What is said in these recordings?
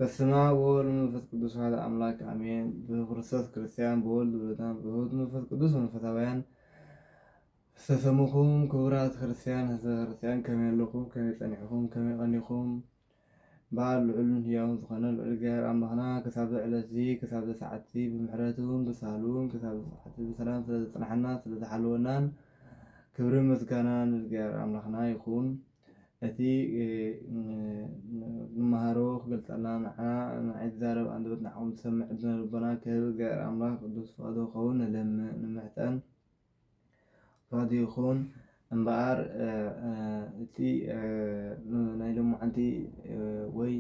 በስመ አብ ወወልድ ወመንፈስ ቅዱስ አሐዱ አምላክ አሜን። በክርስቶስ ክርስቲያን በወልድ ውሉዳን በሕይወት መንፈስ ቅዱስ መንፈሳውያን ዝተሰሙኹም ክቡራት ክርስቲያን ህዝበ ክርስቲያን ከመይ ኣለኹም? ከመይ ፀኒሕኹም? ከመይ ቀኒኹም? በዓል ልዑልን ህያውን ዝኾነ ልዑል እግዚአብሔር ኣምላኽና ክሳብ እዚ ዕለት እዚ ክሳብ እዚ ሰዓት እዚ ብምሕረቱን ብሳህሉን ክሳብ እዚ ሰዓት እዚ ብሰላም ስለዘፅናሐና ስለዝሓለወናን ክብሪ ምስጋናን እግዚአብሔር ኣምላኽና ይኹን። እቲ ንመሃሮ ክገልፀልና ንዓይ ዝዛረብ አንደበት ንዓኹም ዝሰምዕ ዕድነ ልቦና ክህብ እግዚአብሔር ኣምላኽ ቅዱስ ፈቃዱ ክኸውን ንለምዕ ንምሕፀን ፈቃዱ ይኹን እምበኣር እቲ ናይ ሎሙዓንቲ ወይ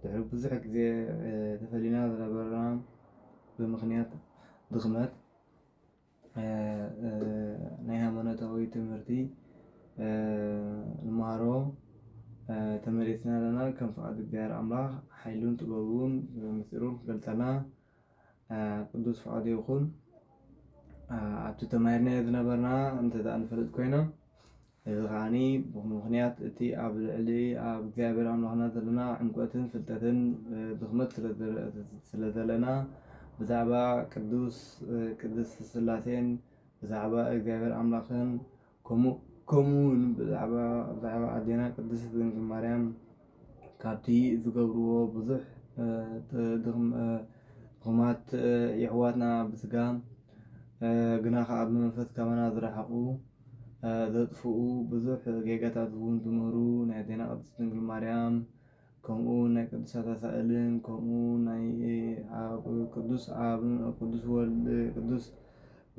ድሕሪ ብዙሕ ግዜ ተፈሊና ዝነበርና ብምክንያት ድኽመት ናይ ሃይማኖታዊ ትምህርቲ ንመሃሮ ተመሊስና ኣለና። ከም ፍቃድ እግዚአብሔር ኣምላኽ ሓይሉን ጥበቡን ምስጢሩን ክገልፀልና ቅዱስ ፈቃዱ ይኹን። ኣብቲ ተማሂርናዮ ዝነበርና እንተደኣ ንፈልጥ ኮይና እዚ ከዓኒ ብምክንያት እቲ ኣብ ልዕሊ ኣብ እግዚአብሔር ኣምላኽና ዘለና ዕምቆትን ፍልጠትን ድኽመት ስለ ዘለና ብዛዕባ ቅድስቲ ስላሴን ብዛዕባ እግዚአብሔር ኣምላኽን ከምኡውን ብዛዕባ ኣዴና ቅድስቲ ድንግል ማርያም ካብቲ ዝገብርዎ ብዙሕ ድኹማት የሕዋትና ብስጋ ግና ከዓ ብመንፈስ ካባና ዝረሓቑ ዘጥፍኡ ብዙሕ ጌጋታት እውን ዝምህሩ ናይ ኣዴና ቅድስቲ ድንግል ማርያም ከምኡ ናይ ቅዱሳት ኣሳእልን ከምኡ ናይ ቅዱስ ኣብን ቅዱስ ወልድ ቅዱስ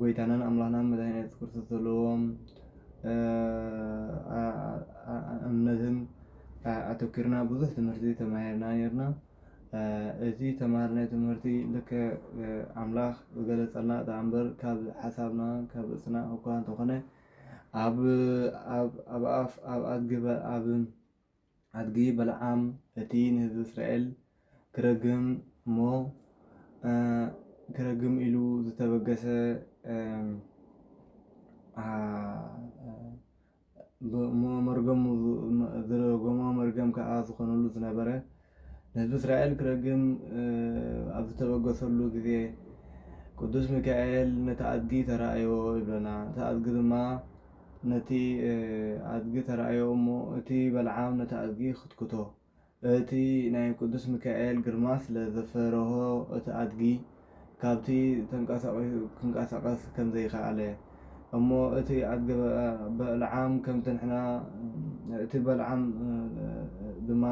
ጎይታናን ኣምላኽናን መድሓኒና ኢየሱስ ክርስቶስ ዘለዎም እምነትን ኣተኪርና ብዙሕ ትምህርቲ ተማሂርና ነርና። እዚ ተማሃርናዮ ትምህርቲ ልክዕ ኣምላኽ ዝገለፀልና እታ እምበር ካብ ሓሳብና ካብ ርእስና እኳ እንተኾነ ኣብ ኣድጊ በለዓም እቲ ንህዝቢ እስራኤል ክረግም ኢሉ ዝተበገሰ ዝረገሞ መርገም ከዓ ዝኾነሉ ዝነበረ ንህዝቢ እስራኤል ክረግም ኣብ ዝተበገሰሉ ግዜ ቅዱስ ሚካኤል ነቲ ኣድጊ ተራእዮ ይብለና። እቲ ኣድጊ ድማ ነቲ ኣድጊ ተራእዮ እሞ እቲ በለዓም ነቲ ኣድጊ ክትክቶ እቲ ናይ ቅዱስ ሚካኤል ግርማ ስለ ዘፈርሆ እቲ ኣድጊ ካብቲ ክንቀሳቀስ ከም ዘይከኣለ እሞ እቲ ኣድጊ በለዓም ከምቲ ንሕና እቲ በለዓም ድማ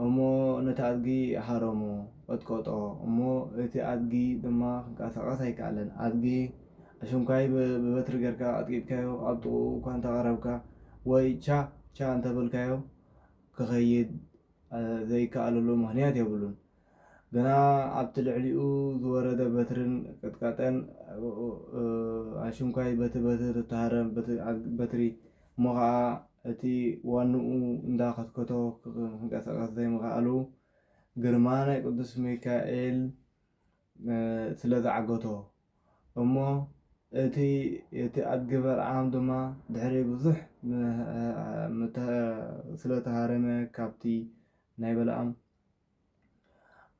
እሞ ነቲ ኣድጊ ሃረሞ ቀጥቀጦ እሞ እቲ ኣድጊ ድማ ክንቀሳቀስ ኣይከኣለን። ኣድጊ ኣሸንኳይ ብበትሪ ጌርካ ኣጥቂጥካዮ ኣብ ጥቅኡ እኳ እንተቀረብካ ወይ ቻ እንተበልካዮ ክኸይድ ዘይከኣለሉ ምክንያት የብሉን። ግና ኣብቲ ልዕሊኡ ዝወረደ በትርን ቅጥቃጠን ኣሸንኳይ በቲ በትሪ ተሃረም በትሪ እሞ ከዓ እቲ ዋንኡ እንዳኸትከቶ ክንቀሳቀስ ዘይምኽኣሉ ግርማ ናይ ቅዱስ ሚካኤል ስለ ዝዓገቶ እሞ እቲ ኣድጊ በለዓም ድማ ድሕሪ ብዙሕ ስለተሃረመ ካብቲ ናይ በለዓም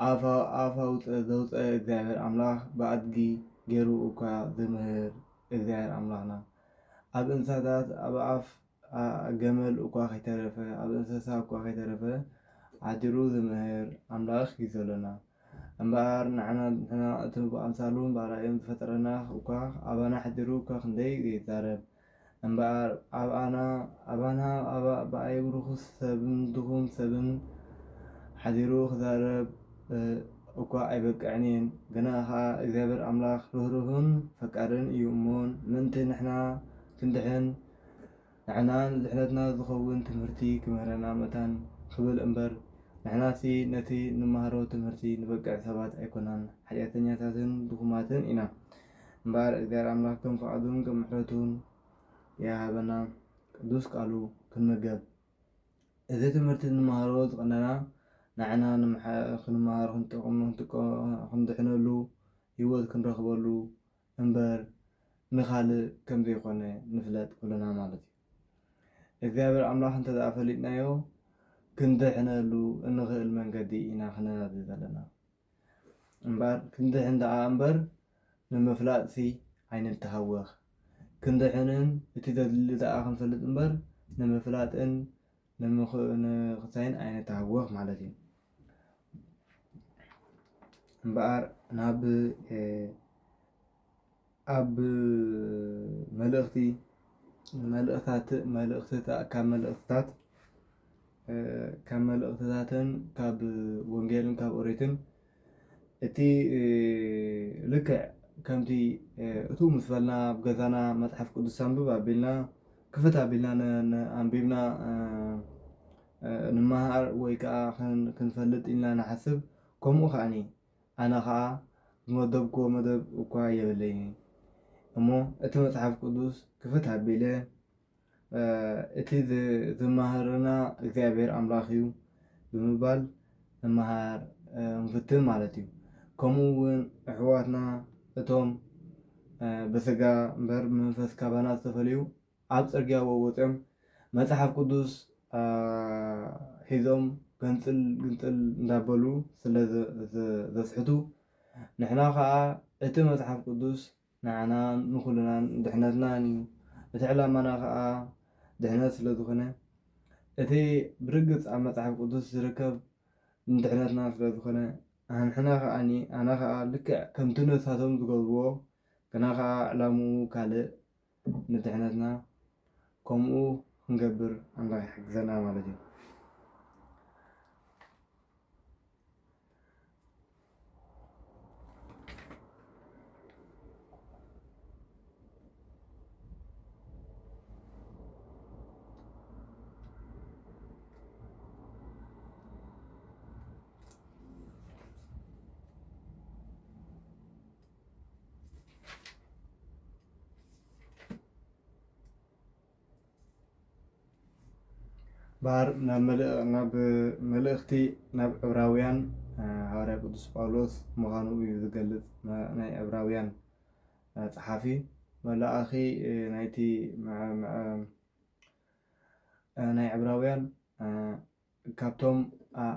ኣፍ ዘውፀ እግዚአብሔር ኣምላኽ ብኣድጊ ገይሩ እኳ ዝምህር እግዚአብሔር ኣምላኽና ኣብ እንስሳታት ኣብ ኣፍ ገመል እኳ ከይተረፈ ኣብ እንስሳ እኳ ከይተረፈ ዓዲሩ ዝምህር ኣምላኽ እዩ ዘለና እምበኣር ንሕና እቲ ብኣምሳሉን ብኣርኣዩን ዝፈጠረና እኳ ኣባና ሓዲሩ እኳ ክንደይ ዘይዛረብ እምበኣር ኣባና ብኣይ ርኩስ ሰብን ድኹም ሰብን ሓዲሩ ክዛረብ እኳ ኣይበቅዕን እየን። ግና ከዓ እግዚአብሔር ኣምላኽ ርህሩህን ፈቃድን እዩ እሞ ምእንቲ ንሕና ክንድሕን ንሕናን ዝሕነትና ዝኸውን ትምህርቲ ክምህረና መታን ክብል እምበር ንሕናሲ ነቲ ንመሃሮ ትምህርቲ ንበቅዕ ሰባት ኣይኮናን ሓጢአተኛታትን ድኹማትን ኢና እምበኣር እግዚአብሔር ኣምላኽ ከም ፈቃዱን ከም ምሕረቱን ይሃበና ቅዱስ ቃሉ ክንምገብ እዚ ትምህርቲ ንመሃሮ ዝቀነና ንዕና ክንመሃሮ ክንድሕነሉ ሂወት ክንረክበሉ እምበር ንካልእ ከም ዘይኮነ ንፍለጥ ኩለና ማለት እዩ። እግዚአብሔር ኣምላኽ እንተደኣ ፈሊጥናዮ ክንድሕነሉ እንኽእል መንገዲ ኢና ክነናድ ዘለና እምበር ክንድሕን ደኣ እምበር ንምፍላጥሲ ኣይንተሃወኽ ክንድሕንን እቲ ዘድሊ ደኣ ክንፈልጥ እምበር ንምፍላጥን ንኽሳይን ኣይንተሃወኽ ማለት እዩ እምበኣር ናብ ኣብ ካብ መልእኽትታትን ካብ ወንጌልን ካብ ኦሪትን እቲ ልክዕ ከምቲ እቱ ምስ በልና ኣብ ገዛና መፅሓፍ ቅዱስ ኣንብብ ኣቢልና ክፍት ኣቢልና ኣንቢብና ንመሃር ወይ ከዓ ክንፈልጥ ኢልና ንሓስብ ከምኡ ከዓኒ ኣነ ከዓ ዝመደብክዎ መደብ እኳ የብለይ እሞ እቲ መፅሓፍ ቅዱስ ክፍት ኣቢለ እቲ ዝመሃረና እግዚኣብሔር ኣምላኽ እዩ ብምባል ንመሃር ንፍትን ማለት እዩ ከምኡ እውን ኣሕዋትና እቶም ብስጋ እምበር ብመንፈስ ካባና ዝተፈልዩ ኣብ ፅርግያ ወፂኦም መፅሓፍ ቅዱስ ሒዞም ገንፅል ግንፅል እንዳበሉ ስለ ዘስሕቱ ንሕና ከዓ እቲ መፅሓፍ ቅዱስ ንዓና ንኩልናን ድሕነትናን እዩ እቲ ዕላማና ከዓ ድሕነት ስለ ዝኾነ እቲ ብርግፅ ኣብ መፅሓፍ ቅዱስ ዝርከብ ንድሕነትና ስለ ዝኾነ ንሕና ከዓኒ ኣነ ከዓ ልክዕ ከምቲ ነሳቶም ዝገብርዎ ግና ከዓ ዕላምኡ ካልእ ንድሕነትና ከምኡ ክንገብር ኣምላኽ ይሕግዘና ማለት እዩ ባህር ናብ መልእኽቲ ናብ ዕብራውያን ሃዋርያ ቅዱስ ጳውሎስ ምዃኑ እዩ ዝገልጽ ናይ ዕብራውያን ጸሓፊ መላእኺ ናይቲ ናይ ዕብራውያን ካብቶም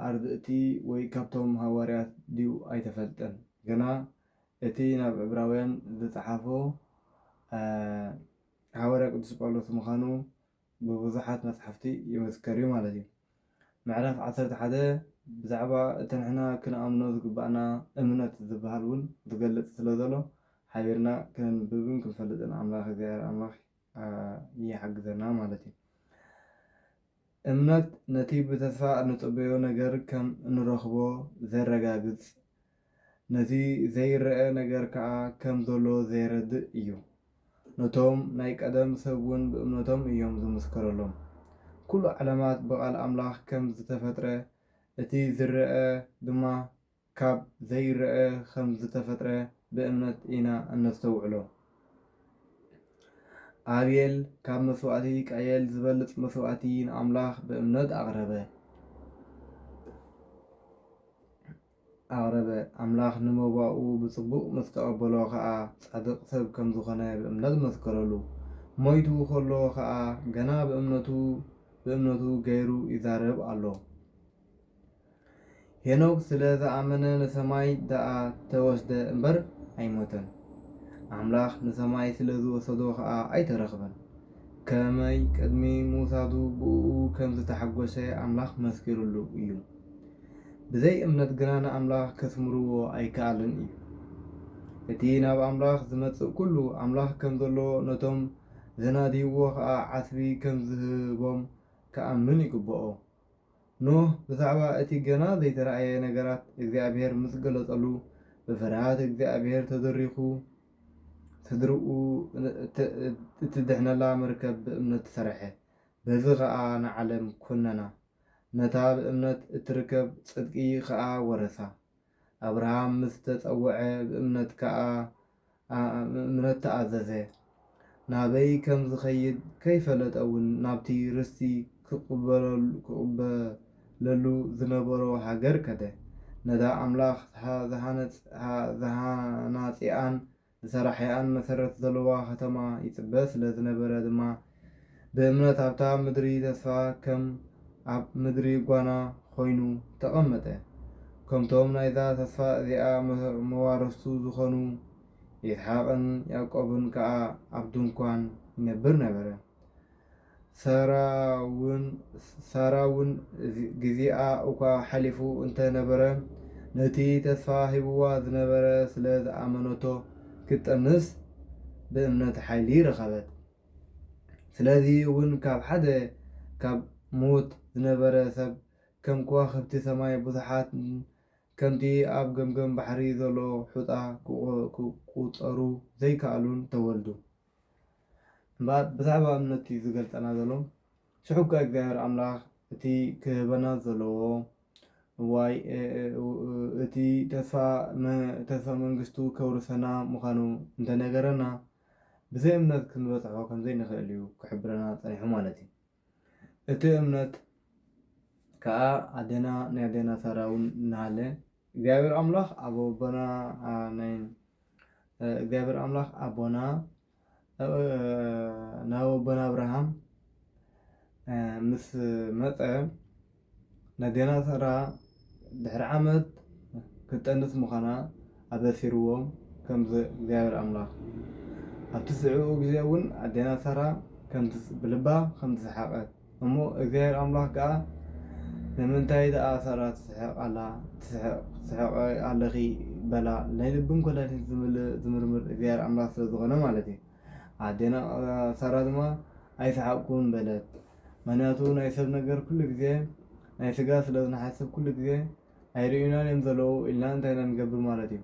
ኣርድእቲ ወይ ካብቶም ሃዋርያት ድዩ ኣይተፈልጠን ግና እቲ ናብ ዕብራውያን ዝጸሓፎ ሃዋርያ ቅዱስ ጳውሎስ ምዃኑ ብብዙሓት መፅሓፍቲ ይምስከር እዩ ማለት እዩ ምዕራፍ 11 ብዛዕባ እቲ ንሕና ክንኣምኖ ዝግባእና እምነት ዝበሃል እውን ዝገልጽ ስለ ዘሎ ሓቢርና ክንብብን ክንፈልጥን ኣምላኽ እግዚኣብሔር ኣምላኽ ይሓግዘና ማለት እዩ እምነት ነቲ ብተስፋ እንፅበዮ ነገር ከም እንረኽቦ ዘረጋግፅ ነቲ ዘይረአ ነገር ከዓ ከም ዘሎ ዘይረድእ እዩ ነቶም ናይ ቀደም ሰብ እውን ብእምነቶም እዮም ዝምስከረሎም ኩሉ ዓለማት ብቓል ኣምላኽ ከም ዝተፈጥረ እቲ ዝረአ ድማ ካብ ዘይረአ ከም ዝተፈጥረ ብእምነት ኢና እነስተውዕሎ ኣቤል ካብ መስዋእቲ ቃየል ዝበልፅ መስዋእቲ ንኣምላኽ ብእምነት ኣቕረበ ኣምላኽ ንመባኡ ብፅቡቕ ምስ ተቐበሎ ከዓ ጻድቕ ሰብ ከም ዝኾነ ብእምነት መስከረሉ ሞይቱ ከሎ ከዓ ገና ብእምነቱ ገይሩ ይዛረብ ኣሎ ሄኖክ ስለ ዝኣመነ ንሰማይ ደኣ ተወስደ እምበር ኣይሞተን ኣምላኽ ንሰማይ ስለ ዝወሰዶ ከዓ ኣይተረኽበን ከመይ ቅድሚ ምውሳዱ ብእኡ ከም ዝተሓጐሰ ኣምላኽ መስኪሩሉ እዩ ብዘይ እምነት ግና ንኣምላኽ ከስምርዎ ኣይከኣልን እዩ እቲ ናብ ኣምላኽ ዝመጽእ ኩሉ ኣምላኽ ከም ዘሎ ነቶም ዝናድይዎ ከዓ ዓስቢ ከም ዝህቦም ከኣምን ይግብኦ ኖህ ብዛዕባ እቲ ገና ዘይተረኣየ ነገራት እግዚኣብሔር ምስ ገለጸሉ ብፍርሃት እግዚኣብሔር ተደሪኡ እትድሕነላ መርከብ ብእምነት ተሰርሐ በዚ ከዓ ንዓለም ኮነና ነታ ብእምነት እትርከብ ጽድቂ ከዓ ወረሳ ኣብርሃም ምስ ተጸውዐ ብእምነት ተኣዘዘ ናበይ ከም ዝኸይድ ከይፈለጠ እውን ናብቲ ርስቲ ክቕበለሉ ዝነበሮ ሃገር ከደ ነታ ኣምላኽ ዝሃናጺኣን ዝሰራሕያን መሰረት ዘለዋ ከተማ ይጽበ ስለ ዝነበረ ድማ ብእምነት ኣብታ ምድሪ ተስፋ ከም ኣብ ምድሪ ጓና ኮይኑ ተቐመጠ። ከምቶም ናይዛ ተስፋ እዚኣ መዋረስቱ ዝኾኑ ይስሐቅን ያዕቆብን ከዓ ኣብ ድንኳን ይነብር ነበረ። ሳራ እውን ጊዜኣ እኳ ሓሊፉ እንተነበረ ነቲ ተስፋ ሂብዋ ዝነበረ ስለ ዝኣመነቶ ክትጠንስ ብእምነት ሓይሊ ረኸበት። ስለዚ እውን ካብ ሞት ዝነበረ ሰብ ከም ከዋኽብቲ ሰማይ ብዙሓት ከምቲ ኣብ ገምገም ባሕሪ ዘሎ ሑፃ ክቁፀሩ ዘይከኣሉን ተወልዱ። ብዛዕባ እምነት እዩ ዝገልፀና ዘሎ። ሽዑካ እግዚኣብሔር ኣምላኽ እቲ ክህበና ዘለዎ ዋይ እቲ ተስፋ መንግስቱ ከውርሰና ምዃኑ እንተነገረና ብዘይ እምነት ክንበፅሖ ከምዘይንኽእል እዩ ክሕብረና ፀኒሑ ማለት እዩ። እቲ እምነት ከዓ ናይ ኣዴና ሳራ እውን እናሃለ እግዚኣብሔር ኣምላኽ ኣቦና ናብ ኣቦና ኣብርሃም ምስ መፀ ናዴና ሳራ ድሕሪ ዓመት ክትጠንስ ምዃና ኣበሲርዎም ከምዚ እግዚኣብሔር ኣምላኽ ኣብቲ ስዑ ግዜ እውን ኣዴና ሳራ ብልባ ከም ዝሰሓቀት እሞ እግዚኣብሔር ኣምላኽ ከዓ ንምንታይ ደኣ ሳራ ትስሕቅ ኣለኺ በላ ናይ ልብን ኮላትን ዝምርምር እግዚኣብሔር ኣምላኽ ስለ ዝኾነ ማለት እዩ። ኣዴና ሳራ ድማ ኣይሰሓቅኩን በለት። ምክንያቱ ናይ ሰብ ነገር ኩሉ ግዜ ናይ ስጋ ስለ ዝንሓስብ ኩሉ ግዜ ኣይርዩናን እዮም ዘለዉ ኢልና እንታይ ኢና ንገብር ማለት እዩ።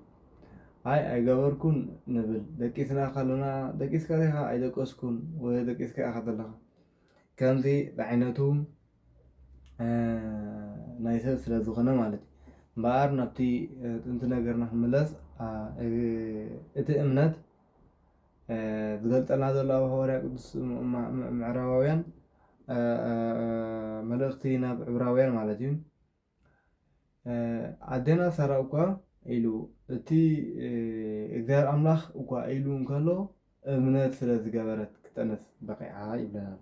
ኣይገበርኩን ንብል ደቂስና ካለና ደቂስካ ኢኻ ኣይደቀስኩን ወይ ደቂስካ ኢኻ ዘለኻ ከምዚ ዓይነቱ ናይ ሰብ ስለ ዝኾነ ማለት እዩ። እምበኣር ናብቲ ጥንቲ ነገርና ክንምለስ እቲ እምነት ዝገልፀልና ዘሎ ኣብ ሃዋርያ ቅዱስ ምዕራባውያን መልእኽቲ ናብ ዕብራውያን ማለት እዩ ኣዴና ሳራ እኳ ኢሉ እቲ እግዚኣብሔር ኣምላኽ እኳ ኢሉ እንከሎ እምነት ስለ ዝገበረት ክጠንስ በቂዓ ይብለና።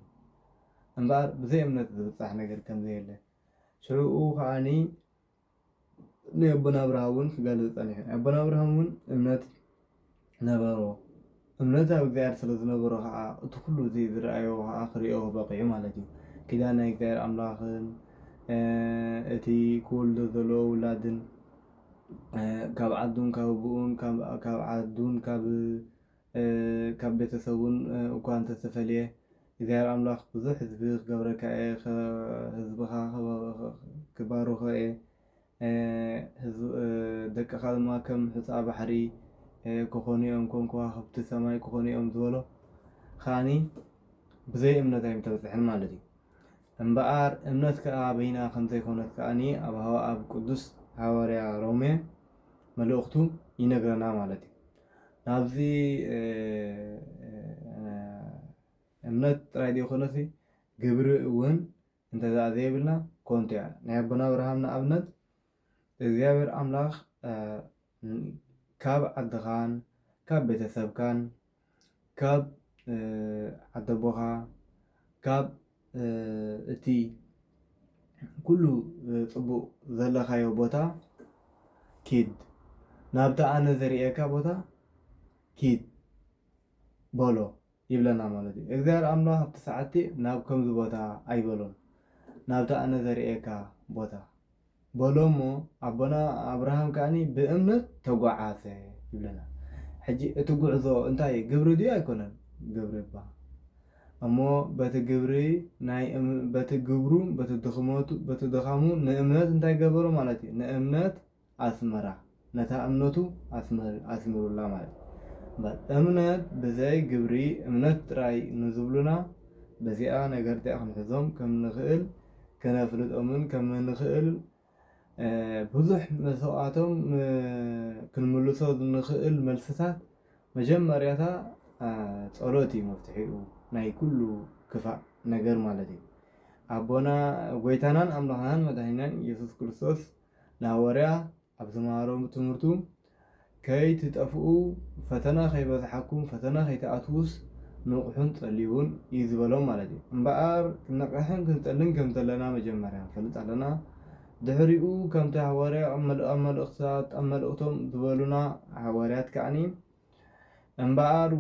እምበኣር ብዘይ እምነት ዝብፃሕ ነገር ከምዘየለ ሽዑኡ ከዓኒ ናይ ኣቦና ኣብርሃም እውን ክገልፅ ፀኒሑ ኣቦና ኣብርሃም እውን እምነት ነበሮ። እምነት ኣብ እግዚኣብሔር ስለ ዝነበሮ ከዓ እቲ ኩሉ እዚ ዝረኣዮ ከዓ ክሪኦ በቂዑ ማለት እዩ። ኪዳን ናይ እግዚኣብሔር ኣምላኽን እቲ ክወልዶ ዘለዎ ውላድን ካብ ዓዱን ካብ ኣቡኡን ካብ ዓዱን ካብ ቤተሰቡን እኳ እንተተፈልየ እግዚኣብሔር ኣምላኽ ብዙሕ ህዝቢ ክገብረካ እየ ህዝብኻ ክባርኾ እየ ደቅኻ ድማ ከም ሕፃ ባሕሪ ክኾኑ እዮም ከም ከዋኽብቲ ሰማይ ክኾኑ እዮም ዝበሎ ከዓኒ ብዘይ እምነት ኣይምተበፅሕን ማለት እዩ። እምበኣር እምነት ከዓ በይና ከምዘይኮነት ከዓኒ ኣብ ቅዱስ ሃዋርያ ሮሜ መልእኽቱ ይነግረና ማለት እዩ። ናብዚ እምነት ጥራይ ዘይኮነስ ግብሪ እውን እንተዘኣ ዘይብልና ኮንቱ እያ። ናይ ኣቦና ኣብርሃም ንኣብነት እግዚኣብሔር ኣምላኽ ካብ ዓድኻን ካብ ቤተሰብካን ካብ ዓዲ ኣቦኻ ካብ እቲ ኩሉ ፅቡቅ ዘለኻዮ ቦታ ኪድ ናብታ ኣነ ዘርእየካ ቦታ ኪድ በሎ ይብለና ማለት እዩ። እግዚኣብሔር ኣምላኽ ኣብቲ ሰዓቲ ናብ ከምዚ ቦታ ኣይበሎን ናብታ ኣነ ዘርእየካ ቦታ በሎ እሞ ኣቦና ኣብርሃም ከዓኒ ብእምነት ተጓዓዘ ይብለና። ሕጂ እቲ ጉዕዞ እንታይ ግብሪ ድዩ ኣይኮነን? ግብሪ ይባሃል እሞ በቲ ግብሪ በቲ ግብሩ በቲ ድኻሙ ንእምነት እንታይ ገበሮ ማለት እዩ። ንእምነት ኣስመራ ነታ እምነቱ ኣስምሩላ ማለት እዩ። እምነት ብዘይ ግብሪ እምነት ጥራይ ንዝብሉና በዚኣ ነገርቲኣ ክንሕዞም ከም ንኽእል ከነፍልጦምን ከም ንኽእል ብዙሕ መስዋዕቶም ክንምልሶ ንኽእል መልስታት መጀመርያታ ጸሎት እዩ መፍትሒኡ ናይ ኩሉ ክፋእ ነገር ማለት እዩ። ኣቦና ጎይታናን ኣምላኽናን መድሓኒናን ኢየሱስ ክርስቶስ ንሃዋርያ ኣብ ዝመሃሮም ትምህርቱ ከይትጠፍኡ ፈተና ከይበዝሓኩም ፈተና ከይተኣትዉስ ንቑሕን ጸሊውን እዩ ዝበሎም ማለት እዩ እምበኣር ክንነቕሕን ክንጸልን ከም ዘለና መጀመርያ ንፈልጥ ኣለና ድሕሪኡ ከምቲ ሃዋርያ ኣብ መልእኽቶም ዝበሉና ሃዋርያት ከዓኒ እምበኣር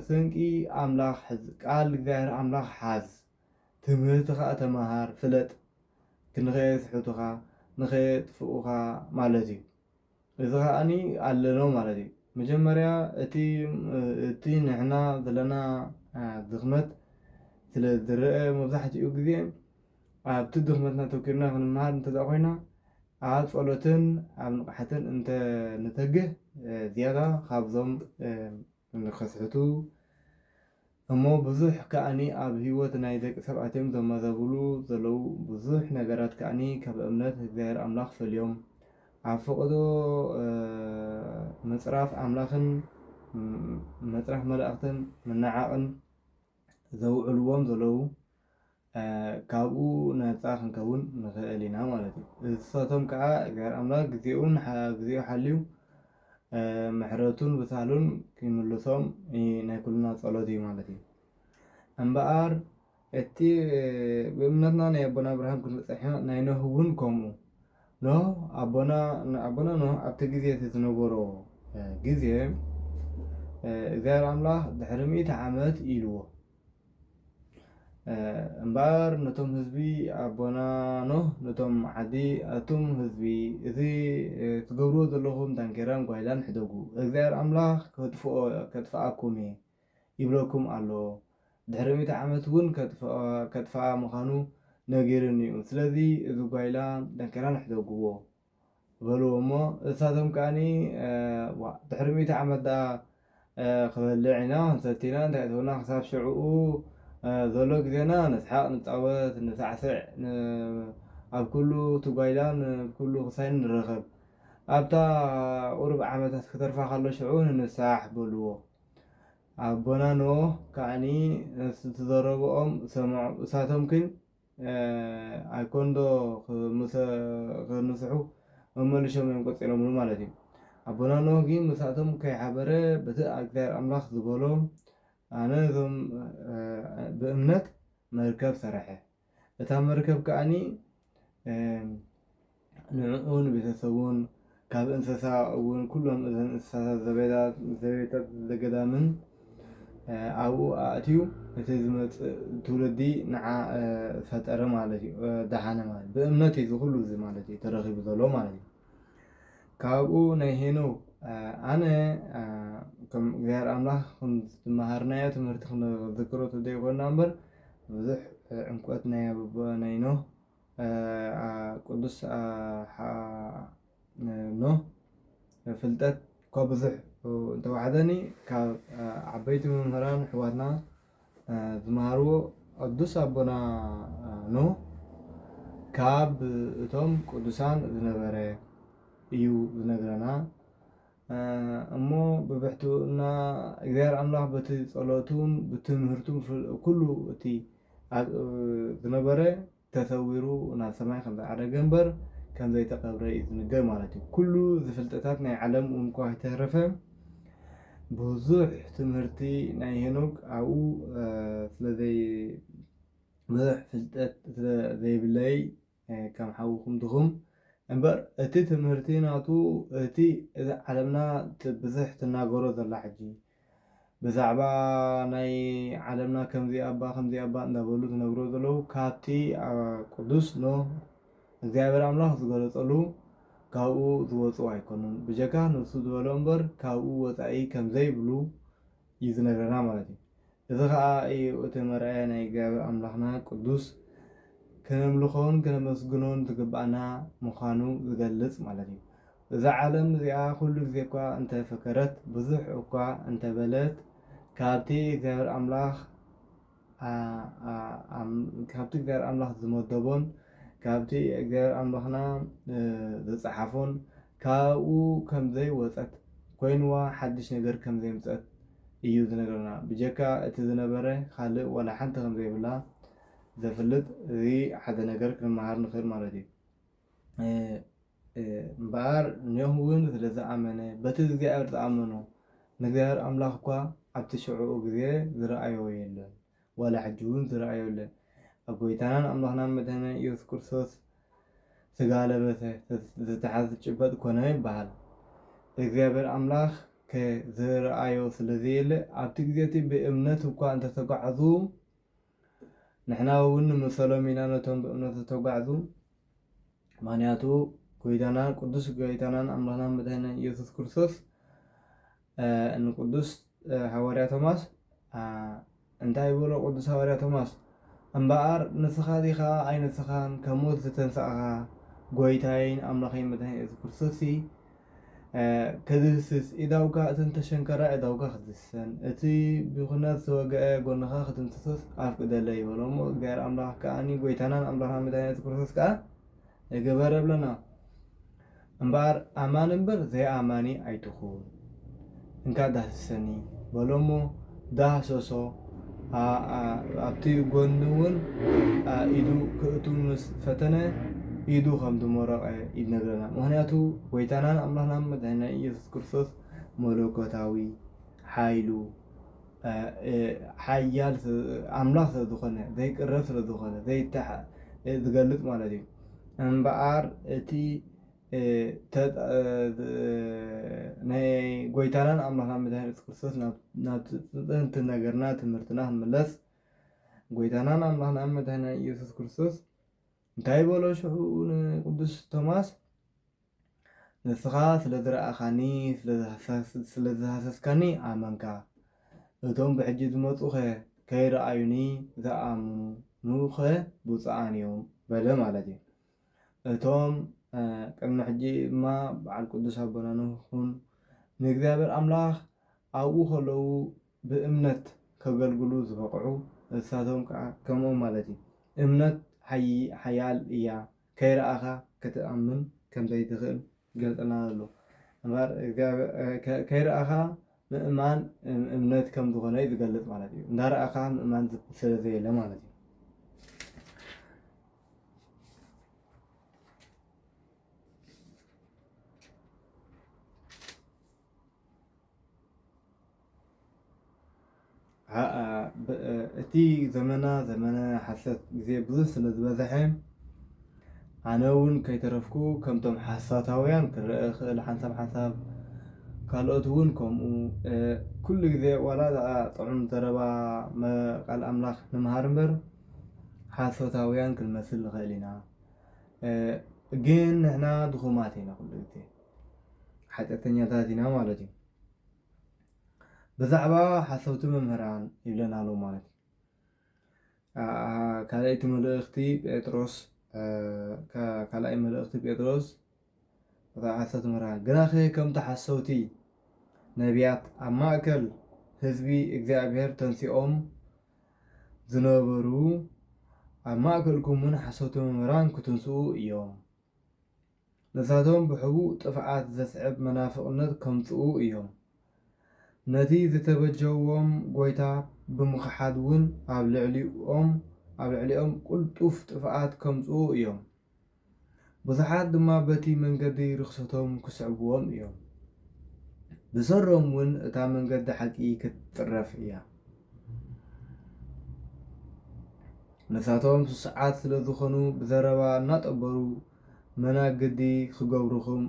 ስንቂ ኣምላኽ ቃል እግዚኣብሔር ኣምላኽ ሓዝ ትምህርቲ ከዓ ተመሃር ፍለጥ ክንኸየስሕቱኻ ንኸየጥፍኡኻ ማለት እዩ እዚ ከዓኒ ኣለኖ ማለት እዩ መጀመርያ እቲ ንሕና ዘለና ድኽመት ስለ ዝረአ መብዛሕትኡ ግዜ ኣብቲ ድኽመትና ተወኪልና ክንመሃር እንተደኣ ኮይና ኣብ ጸሎትን ኣብ ንቕሓትን እንተንተግህ ዝያዳ ካብዞም ንኸስሕቱ እሞ ብዙሕ ከዓኒ ኣብ ሂወት ናይ ደቂ ሰባት እዮም ዘመዛብሉ ዘለዉ ብዙሕ ነገራት ከዓኒ ካብ እምነት እግዚኣብሔር ኣምላኽ ፈልዮም ኣብ ፈቕዶ ምፅራፍ ኣምላኽን መፅራፍ መላእኽትን መናዓቕን ዘውዕልዎም ዘለዉ ካብኡ ነፃ ክንከውን ንኽእል ኢና ማለት እዩ ንሳቶም ከዓ እግዚኣብሔር ኣምላኽ ግዚኡ ሓልዩ ምሕረቱን ብሳሉን ክምልሶም ናይ ኩልና ጸሎት እዩ ማለት እዩ እምበኣር እቲ ብእምነትና ናይ ኣቦና ኣብርሃም ክንበፅሕና ናይ ኖህ እውን ከምኡ ኖህ ኣቦና ኖህ ኣብቲ ግዜ ዝነበሮ ግዜ እግዚኣብሔር ኣምላኽ ድሕሪ 100 ዓመት ኢልዎ እምበኣር ነቶም ህዝቢ ኣቦና ኖህ ነቶም ዓዲ እቶም ህዝቢ እዚ ትገብርዎ ዘለኹም ዳንኬራን ጓይላን ሕደጉ እግዚኣብሔር ኣምላኽ ከጥፍኣኩም እየ ይብለኩም ኣሎ ድሕሪ 100 ዓመት እውን ከጥፍኣ ምዃኑ ነጊሩኒ እዩ ስለዚ እዚ ጓይላ ዳንኬራን ሕደግዎ በልዎ እሞ እሳቶም ከዓኒ ድሕሪ 100 ዓመት ደኣ ክበልዕ ኢና ክንሰቲና እንታይ እትብልና ክሳብ ሽዑኡ ዘሎ ግዜና ንስሓቅ ንፃወት ንሳዕስዕ ኣብ ኩሉ ትጓይላን ኩሉ ክሳይን ንረኸብ ኣብታ ቁሩብ ዓመታት ክተርፋ ከሎ ሽዑ ንንሳሕ በልዎ ኣቦና ኖህ ከዓኒ ዝተዘረብኦም ሰምዑ እሳቶም ግን ኣይኮንዶ ክንስሑ መመልሾም እዮም ቆፂሎምሉ ማለት እዩ ኣቦና ኖህ ግን ምሳቶም ከይሓበረ በቲ እግዚኣብሔር ኣምላኽ ዝበሎም ኣነ እዞም ብእምነት መርከብ ሰርሐ እታ መርከብ ከዓኒ ንዕኡን ቤተሰቡን ካብ እንስሳ እውን ኩሎም እዘን እንስሳታት ዘቤታት ዘገዳምን ኣብኡ ኣእትዩ እቲ ዝመፅእ ትውልዲ ንዓ ፈጠረ ማለት እዩ ደሓነ ማለት ብእምነት እዩ ዝኩሉ እዚ ማለት እዩ ተረኺቡ ዘሎ ማለት እዩ ካብኡ ናይ ሄኖክ ኣነ ከም እግዚኣብሔር ኣምላኽ ዝመሃርናዮ ትምህርቲ ክንዝክሮ ተዘይኮንና እምበር ብዙሕ ዕንቆት ናይ ኖህ ቅዱስ ኖህ ፍልጠት ካብ ብዙሕ እንተዋሕደኒ ካብ ዓበይቲ መምህራን ኣሕዋትና ዝመሃርዎ ቅዱስ ኣቦና ኖህ ካብ እቶም ቅዱሳን ዝነበረ እዩ ዝነግረና እሞ ብብሕትኡና እግዚኣብሔር ኣምላኽ በቲ ጸሎቱን ብትምህርቱን ኩሉ እቲ ዝነበረ ተሰዊሩ ናብ ሰማይ ከም ዝዓረገ እምበር ከም ዘይተቐብረ እዩ ዝንገር ማለት እዩ ኩሉ ዝፍልጠታት ናይ ዓለም እውን እኳ ይተረፈ ብዙሕ ትምህርቲ ናይ ሄኖክ ኣብኡ ስለዘይ ብዙሕ ፍልጠት ስለዘይብለይ ከም ሓዊኹም ድኹም እምበር እቲ ትምህርቲ ናቱ እቲ ዓለምና ብዙሕ ትናገሮ ዘላ ሕጂ ብዛዕባ ናይ ዓለምና ከምዚ ኣባ እንዳበሉ ዝነግሮ ዘለዉ ካብቲ ቅዱስ ኖህ እግዚኣብሔር ኣምላኽ ዝገለፀሉ ካብኡ ዝወፁ ኣይኮኑን ብጀካ ንሱ ዝበሎ እምበር ካብኡ ወፃኢ ከም ዘይብሉ እዩ ዝነግረና ማለት እዩ እዚ ከዓ እዩ እቲ መርኣያ ናይ እግዚኣብሔር ኣምላኽና ቅዱስ ክነምልኾን ክነመስግኖን ዝግባአና ምዃኑ ዝገልጽ ማለት እዩ እዛ ዓለም እዚኣ ኩሉ ግዜ እኳ እንተፈከረት ብዙሕ እኳ እንተበለት ካብቲ እግዚኣብሔር ኣምላኽ ዝመደቦን ካብቲ እግዚኣብሔር ኣምላኽና ዝፀሓፎን ካብኡ ከምዘይ ወፀት ኮይንዋ ሓድሽ ነገር ከምዘይምፀት እዩ ዝነገረና ብጀካ እቲ ዝነበረ ካልእ ወላ ሓንቲ ከምዘይብላ ዘፍልጥ እዚ ሓደ ነገር ክንመሃር ንኽእል ማለት እዩ እምበኣር ኖህ እውን ስለዝኣመነ በቲ እግዚኣብሔር ዝኣመኑ ንእግዚኣብሔር ኣምላኽ እኳ ኣብቲ ሽዑኡ ግዜ ዝረኣዮ የለን ወላ ሕጂ እውን ዝረኣዮ የለን ኣብ ጎይታናን ኣምላኽናን መድሓኒና ኢየሱስ ክርስቶስ ስጋ ለበሰ ዝተሓዘ ጭበጥ ኮነ ይበሃል እግዚአብሔር ኣምላኽ ዝረኣዮ ስለዘየለ ኣብቲ ግዜ እቲ ብእምነት እኳ እንተተጓዕዙ ንሕና እውን ንመሰሎም ኢና ነቶም ብእምነት ዝተጓዕዙ ምክንያቱ ጎይታናን ቅዱስ ጎይታናን ኣምላኽናን መድሓኒና ኢየሱስ ክርስቶስ ንቅዱስ ሐዋርያ ቶማስ እንታይ ብሎ ቅዱስ ሐዋርያ ቶማስ እምበኣር ንስኻ ዲኻ ኣይንስኻን ካብ ሞት ዝተንሳእኻ ጎይታይን ኣምላኸይን መድሓኒና ኢየሱስ ክርስቶስ ከዝህስስ ኢዳውካ እቲ እንተሸንከራ ኢዳውካ ክትስሰን እቲ ብኩናት ዝተወግአ ጎንኻ ክትንስሶስ ኣፍቅደለ ይበሎ እሞ እግዚአብሔር ኣምላኽ ከዓኒ ጎይታናን ኣምላኽናን መድሓኒና ኢየሱስ ክርስቶስ ከዓ ይገበረ ብለና እምበኣር ኣማን እምበር ዘይኣማኒ ኣይትኹን እንካ ዳህስሰኒ በሎ እሞ ዳህሰሶ ኣብቲ ጎኑ እውን ኢዱ ክእቱ ምስ ፈተነ ኢዱ ከም ዝመረቐ ይነግረና ምክንያቱ ጎይታናን ኣምላኽናን መድሓኒና ኢየሱስ ክርስቶስ መለኮታዊ ሓይሉ ሓያል ኣምላኽ ስለዝኾነ ዘይቅረብ ስለዝኾነ ዝገልፅ ማለት እዩ እምበኣር እቲ ናይ ጎይታናን ኣምላኽናን መድሓኒና ኢየሱስ ክርስቶስ ናብ ጥንቲ ነገርና ትምህርትና ክንምለስ ጎይታናን ኣምላኽናን መድሓኒና ኢየሱስ ክርስቶስ እንታይ በሎ ሽዑ ንቅዱስ ቶማስ ንስኻ ስለዝረኣኻኒ ስለዝሃሰስካኒ ኣመንካ እቶም ብሕጂ ዝመፁ ኸ ከይረኣዩኒ ዝኣምኑ ኸ ብፁዓን እዮም በለ ማለት እዩ እቶም ቅድሚ ሕጂ ድማ በዓል ቅዱስ ኣቦና ይኹን ንእግዚአብሔር ኣምላኽ ኣብኡ ከለዉ ብእምነት ከገልግሉ ዝበቕዑ ንሳቶም ከዓ ከምኦም ማለት እዩ እምነት ሓያል እያ ከይረኣኻ ክትኣምን ከም ዘይትኽእል ገልፀና ኣሎ እምበር ከይረኣኻ ምእማን እምነት ከም ዝኾነ ዝገልፅ ማለት እዩ እንዳረኣኻ ምእማን ስለዘየለ ማለት እዩ እቲ ዘመነ ሓሰት ግዜ ብዙሕ ስለ ዝበዝሐ ኣነ እውን ከይተረፍኩ ከምቶም ሓሳታውያን ክርአ ክእል ሓንሳብ ካልኦት እውን ከምኡ ኩሉ ግዜ ዋላ ጥዑም ዘረባ ቃል ኣምላኽ ንምሃር እምበር ሓሶታውያን ክንመስል ንኽእል ኢና ግን ንሕና ድኹማት ኢና ኩሉ ግዜ ሓጢአተኛታት ኢና ማለት እዩ ብዛዕባ ሓሰውቲ መምህራን ይብለና ኣሎ ማለት እዩ ካልኣይቲ መልእኽቲ ጴጥሮስ ካልኣይ መልእኽቲ ጴጥሮስ ሓሰውቲ መምህራን ግናኸ ከምቲ ሓሰውቲ ነቢያት ኣብ ማእከል ህዝቢ እግዚኣብሔር ተንሲኦም ዝነበሩ ኣብ ማእከልኩምን ሓሰውቲ መምህራን ክትንስኡ እዮም ነሳቶም ብሕቡእ ጥፍዓት ዘስዕብ መናፍቕነት ከምፅኡ እዮም ነቲ ዝተበጀዎም ጎይታ ብምኽሓድ እውን ኣብ ልዕሊኦም ቁልጡፍ ጥፍኣት ከምፅኡ እዮም ብዙሓት ድማ በቲ መንገዲ ርክሰቶም ክስዕብዎም እዮም ብሰሮም እውን እታ መንገዲ ሓቂ ክትጥረፍ እያ ነሳቶም ስስዓት ስለ ዝኾኑ ብዘረባ እናጠበሩ መናግዲ ክገብሩኹም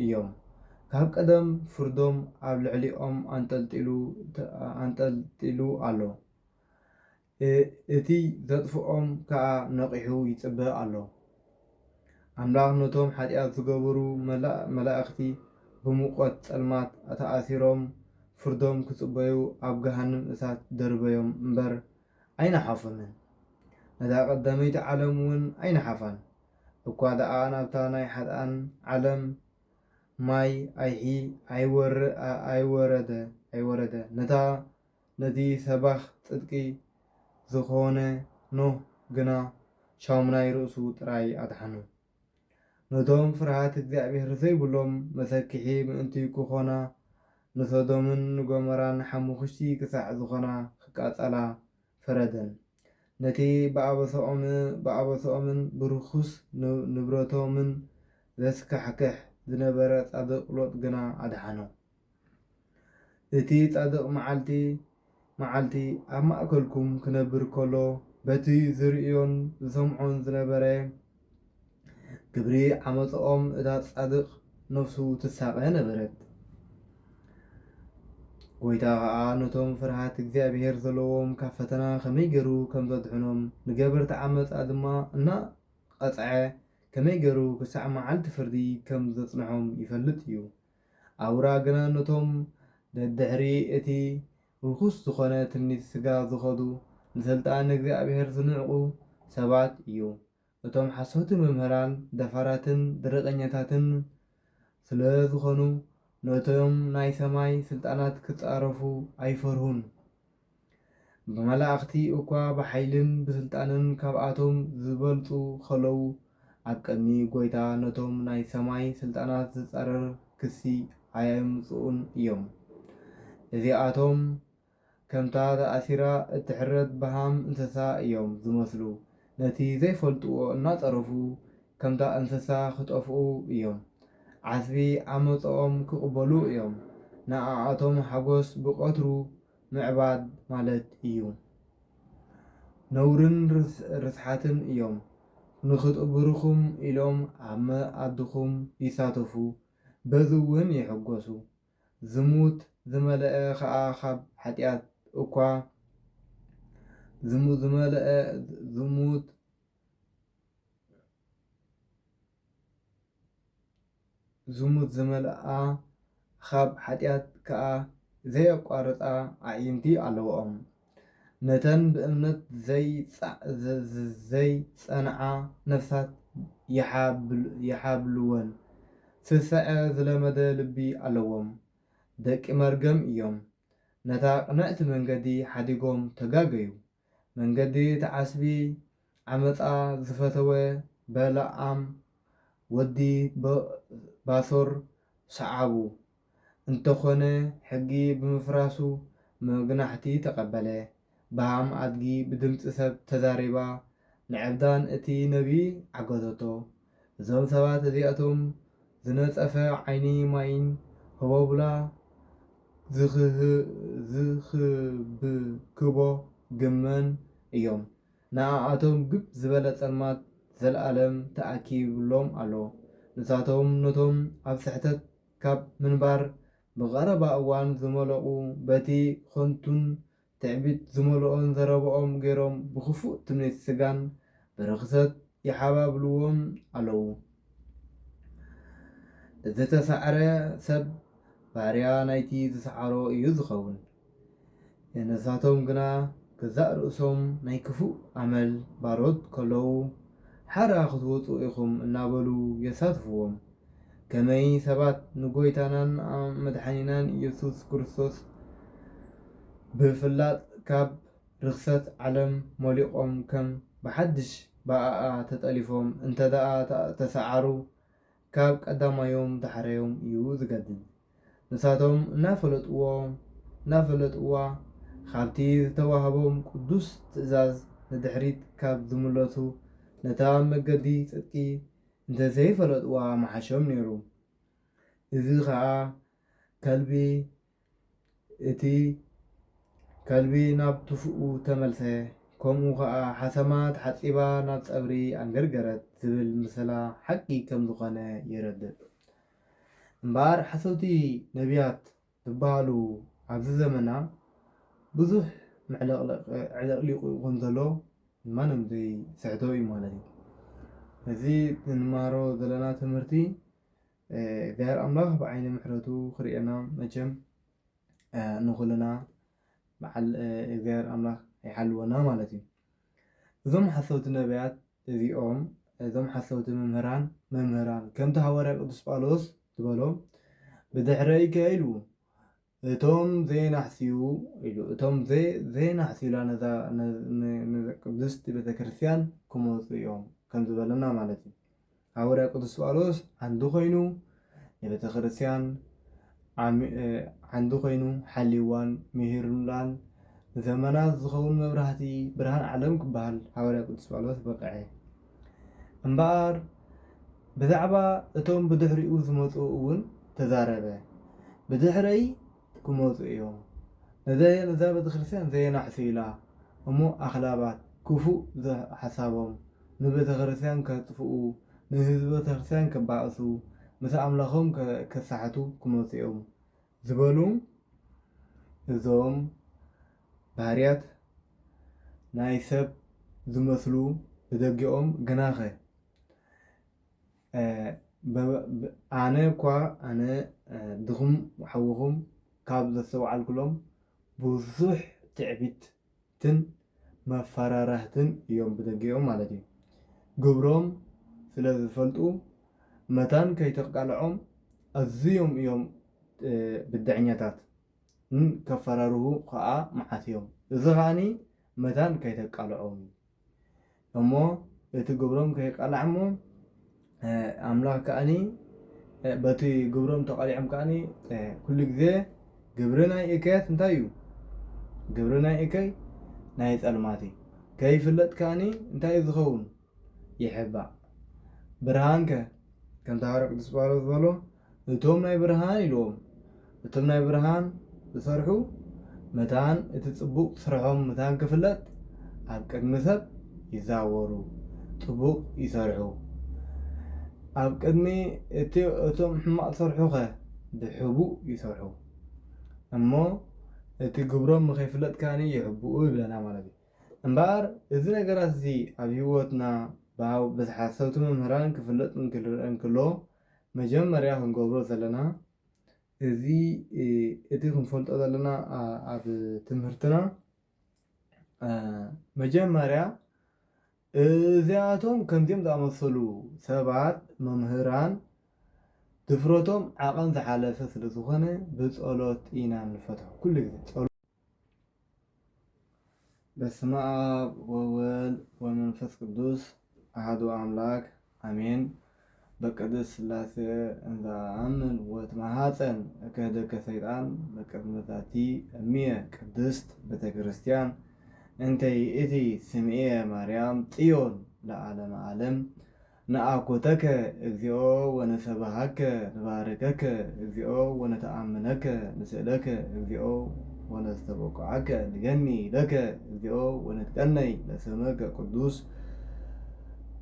እዮም ካብ ቀደም ፍርዶም ኣብ ልዕሊኦም ኣንጠልጢሉ ኣሎ እቲ ዘጥፍኦም ከዓ ነቂሑ ይፅበእ ኣሎ ኣምላኽ ነቶም ሓጢኣት ዝገበሩ መላእኽቲ ብሙቆት ጸልማት ተኣሲሮም ፍርዶም ክጽበዩ ኣብ ገሃንም እሳት ደርበዮም እምበር ኣይነሓፉንን ነታ ቀዳመይቲ ዓለም እውን ኣይነሓፋን እኳ ደኣ ናብታ ናይ ሓጥኣን ዓለም ማይ ኣይወረደ ነቲ ሰባኽ ጽድቂ ዝኾነ ኖህ ግና ሻሙናይ ርእሱ ጥራይ ኣድሓኑ ነቶም ፍርሃት እግዚኣብሔር ዘይብሎም መሰኪሒ ምእንቲ ክኾና ንሶዶምን ጎሞራን ሓሙኽሽቲ ክሳዕ ዝኾና ክቃጸላ ፈረደን ነቲ ብኣበሶኦምን ብርኩስ ንብረቶምን ዘስካሕክሕ ዝነበረ ጻድቕ ሎጥ ግና ኣድሓኖ እቲ ጻድቕ መዓልቲ ኣብ ማእከልኩም ክነብር ከሎ በቲ ዝርእዮን ዝሰምዖን ዝነበረ ግብሪ ዓመፆኦም እታ ጻድቕ ነፍሱ ትሳቀ ነበረት። ጎይታ ከዓ ነቶም ፍርሃት እግዚኣብሔር ዘለዎም ካብ ፈተና ከመይ ገይሩ ከም ዘድሕኖም ንገበርቲ ዓመፃ ድማ እናቐፅዐ ከመይ ገይሩ ክሳዕ መዓልቲ ፍርዲ ከም ዘጽንሖም ይፈልጥ እዩ። ኣውራ ግና ነቶም ደድሕሪ እቲ ርኩስ ዝኾነ ትምኒት ስጋ ዝኸዱ ንስልጣን እግዚኣብሔር ዝንዕቑ ሰባት እዩ። እቶም ሓሶቲ መምህራን ደፋራትን ደረቐኛታትን ስለ ዝኾኑ ነቶም ናይ ሰማይ ስልጣናት ክጻረፉ ኣይፈርሁን። ብመላእኽቲ እኳ ብሓይልን ብስልጣንን ካብኣቶም ዝበልፁ ከለዉ ኣብ ቅድሚ ጎይታ ነቶም ናይ ሰማይ ስልጣናት ዝጻረር ክሲ ኣየምጽኡን እዮም። እዚኣቶም ከምታ ተኣሲራ እትሕረድ በሃም እንስሳ እዮም ዝመስሉ። ነቲ ዘይፈልጥዎ እናጸረፉ ከምታ እንስሳ ክጠፍኡ እዮም። ዓስቢ ዓመፆኦም ክቕበሉ እዮም። ንኣኣቶም ሓጎስ ብቐትሩ ምዕባድ ማለት እዩ። ነውርን ርስሓትን እዮም ንኽጥብርኹም ኢሎም ኣብ መኣድኹም ይሳተፉ፣ በዚ እውን ይሕጐሱ። ዝሙት ዝመልአ ከዓ ካብ ኃጢአት እኳ ዝሙት ዝመልአ ካብ ኃጢአት ከዓ ዘየቋርፃ ኣዕይንቲ ኣለዎም። ነተን ብእምነት ዘይጸንዓ ነፍሳት ይሓብልወን። ስስዐ ዝለመደ ልቢ ኣለዎም። ደቂ መርገም እዮም። ነታ ቅንዕቲ መንገዲ ሓዲጎም ተጋገዩ። መንገዲ ተዓስቢ ዓመፃ ዝፈተወ በለዓም ወዲ ባሶር ሰዓቡ እንተኾነ ሕጊ ብምፍራሱ መግናሕቲ ተቐበለ። በሃም ኣድጊ ብድምፂ ሰብ ተዛሪባ ንዕብዳን እቲ ነቢይ ዓገተቶ። እዞም ሰባት እዚኣቶም ዝነጸፈ ዓይኒ ማይን ህቦብላ ዝኽብክቦ ግመን እዮም። ንኣኣቶም ግብ ዝበለ ጸልማት ዘለኣለም ተኣኪብሎም ኣሎ። ንሳቶም ነቶም ኣብ ስሕተት ካብ ምንባር ብቐረባ እዋን ዝመለቑ በቲ ኾንቱን ትዕቢት ዝመልኦን ዘረብኦም ገይሮም ብኽፉእ ትምኒት ስጋን ብርክሰት ይሓባብልዎም ኣለዉ። ዝተሳዕረ ሰብ ባርያ ናይቲ ዝሰዓሮ እዩ ዝኸውን። ነሳቶም ግና ገዛእ ርእሶም ናይ ክፉእ ኣመል ባሮት ከለዉ ሓራ ክትወፁ ኢኹም እናበሉ የሳትፍዎም። ከመይ ሰባት ንጎይታናን መድሓኒናን ኢየሱስ ክርስቶስ ብፍላጥ ካብ ርክሰት ዓለም መሊቖም ከም ብሓድሽ በኣኣ ተጠሊፎም እንተደኣ ተሰዓሩ ካብ ቀዳማዮም ዳሕረዮም እዩ ዝገድል። ንሳቶም እናፈለጥዋ ካብቲ ዝተዋህቦም ቅዱስ ትእዛዝ ንድሕሪት ካብ ዝምለሱ ነታ መገዲ ጽድቂ እንተዘይፈለጥዋ መሓሾም ነይሩ። እዚ ከዓ እቲ ከልቢ ናብ ትፉኡ ተመልሰ፣ ከምኡ ከዓ ሓሰማት ሓፂባ ናብ ጸብሪ ኣንገርገረት ዝብል ምሰላ ሓቂ ከም ዝኾነ የረድእ። እምበር ሓሰውቲ ነቢያት ዝበሃሉ ኣብዚ ዘመና ብዙሕ ዕለቕሊቑ ከም ዘሎ ማንም ዘይስሕቶ እዩ ማለት እዩ። እዚ እንመሃሮ ዘለና ትምህርቲ እግዚአብሔር ኣምላኽ ብዓይኒ ምሕረቱ ክርኤና መቸም ንኹልና በዓል እግዚአብሔር ኣምላኽ ይሓልወና ማለት እዩ። እዞም ሓሰውቲ ነቢያት እዚኦም እዞም ሓሰውቲ መምህራን ከምቲ ሃዋርያ ቅዱስ ጳውሎስ ዝበሎም ብድሕረይ ከይሉ እቶም ዘይናሕስዩ ኢላ ቅድስቲ ቤተክርስትያን ክመፁ እዮም ከም ዝበለና ማለት እዩ። ሃዋርያ ቅዱስ ጳውሎስ ዓንዲ ኮይኑ ንቤተክርስትያን ዓንዲ ኮይኑ ሓልዋን ምሂሩላን ንዘመናት ዝኸውን መብራህቲ ብርሃን ዓለም ክበሃል ሃዋርያ ቅዱስ ጳውሎስ በቅዐ። እምበኣር ብዛዕባ እቶም ብድሕሪኡ ዝመፁ እውን ተዛረበ። ብድሕረይ كموت إيوم نذا بتخرسان زي نحسيلا أمو أخلابات كفو ذا حسابهم نبت خرسان كتفقوا نهزبت خرسان كبعثوا مثل أملاخهم كساحتو كموت إيوم زبالوم زوم ባህርያት ናይ ሰብ ዝመስሉ ብደጊኦም ገናኸ ኣነ እኳ ኣነ ድኹም ሓውኹም ካብ ዘሰብዓልኩሎም ብዙሕ ትዕቢትን መፈራርህትን እዮም ብደጊኦም ማለት እዩ ግብሮም ስለ ዝፈልጡ መታን ከይተቃልዖም ኣዝዮም እዮም ብድዕኛታት ከፈራርሁ ከዓ መዓትዮም እዚ ኸዓኒ መታን ከይተቃልዖም እሞ እቲ ግብሮም ከይቃልዕ እሞ ኣምላኽ ከዓኒ በቲ ግብሮም ተቃሊዖም ከዓኒ ኩሉ ግዜ ግብሪ ናይ እከያት እንታይ እዩ ግብሪ ናይ እከይ ናይ ፀልማት እዩ ከይፍለጥ ከዓኒ እንታይ እዩ ዝኸውን ይሕባእ ብርሃንከ ከምቲ ሐዋርያ ቅዱስ ጳውሎስ ዝበሎ እቶም ናይ ብርሃን ኢልዎም እቶም ናይ ብርሃን ዝሰርሑ መታን እቲ ፅቡቅ ስርሖም መታን ክፍለጥ ኣብ ቅድሚ ሰብ ይዛወሩ ፅቡቅ ይሰርሑ ኣብ ቅድሚ እቶም ሕማቅ ዝሰርሑ ኸ ብሕቡእ ይሰርሑ እሞ እቲ ግብሮም ንኸይፍለጥ ከዓኒ ይሕብኡ ይብለና ማለት እዩ እምበር እዚ ነገራት እዚ ኣብ ሂወትና ብዝሓሰብቲ መምህራን ክፍለጥ እንክሎ መጀመርያ ክንገብሮ ዘለና እዚ እቲ ክንፈልጦ ዘለና ኣብ ትምህርትና መጀመርያ እዚኣቶም ከምዚኦም ዝኣመሰሉ ሰባት መምህራን ድፍረቶም ዓቐን ዝሓለፈ ስለ ዝኾነ ብፀሎት ኢና ንፈትሖ ኩሉ ግዜ በስመ አብ ወወልድ ወመንፈስ ቅዱስ አሐዱ አምላክ አሜን። በቅድስት ሥላሴ እንዘአምን ወትማሐፀን እከህደከ ሰይጣን በቅድመ ዛቲ እምየ ቅድስት ቤተ ክርስቲያን እንተ ይእቲ ስምዔ ማርያም ጽዮን ለዓለመ ዓለም ነአኮተከ እግዚኦ ወነሰብሐከ ንባርከከ እግዚኦ ወነተአምነከ ንስእለከ እግዚኦ ወነስተበቁዐከ ንገኒ ለከ እግዚኦ ወነትቀነይ ለስምከ ቅዱስ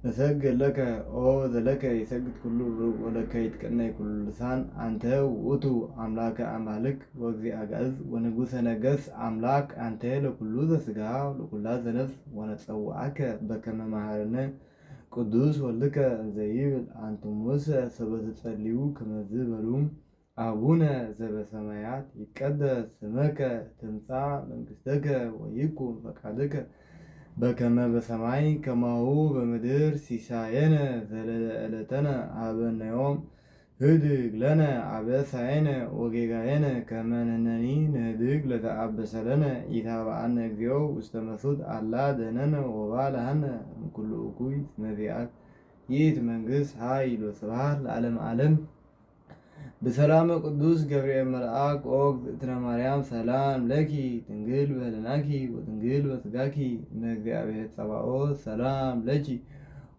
نسجد لك أو ذلك يسجد كل ولك يتكنى كل لسان أنت وأتو أملاك أمالك وزي أجاز ونجوس نجس أملاك أنت لكل ذا سجاع لكل ذا نفس ونتسوعك بكما مهارنا قدوس ولك زيب أنتم موسى سبت تسليو كما زبلوم أبونا زب السمايات يتقدس سمك تمسع من قصدك ويكون فقدك بكما بسماي كما هو بمدير سيساينا زلالتنا عبنا يوم هدق لنا عبسعنا وجيجاينا كما ننني نهدق لتعبس لنا يتابعنا اكذيو واستمسود على دننا وبالهنا من كل أكوي مذيعات يت منقص هاي وصباح العالم عالم بسلام قدوس جبريل ملائك أوك تنا مريم سلام لكي تنقل بهلناكي وتنقل بسقاكي نجزي أبيت سبعوت سلام لكي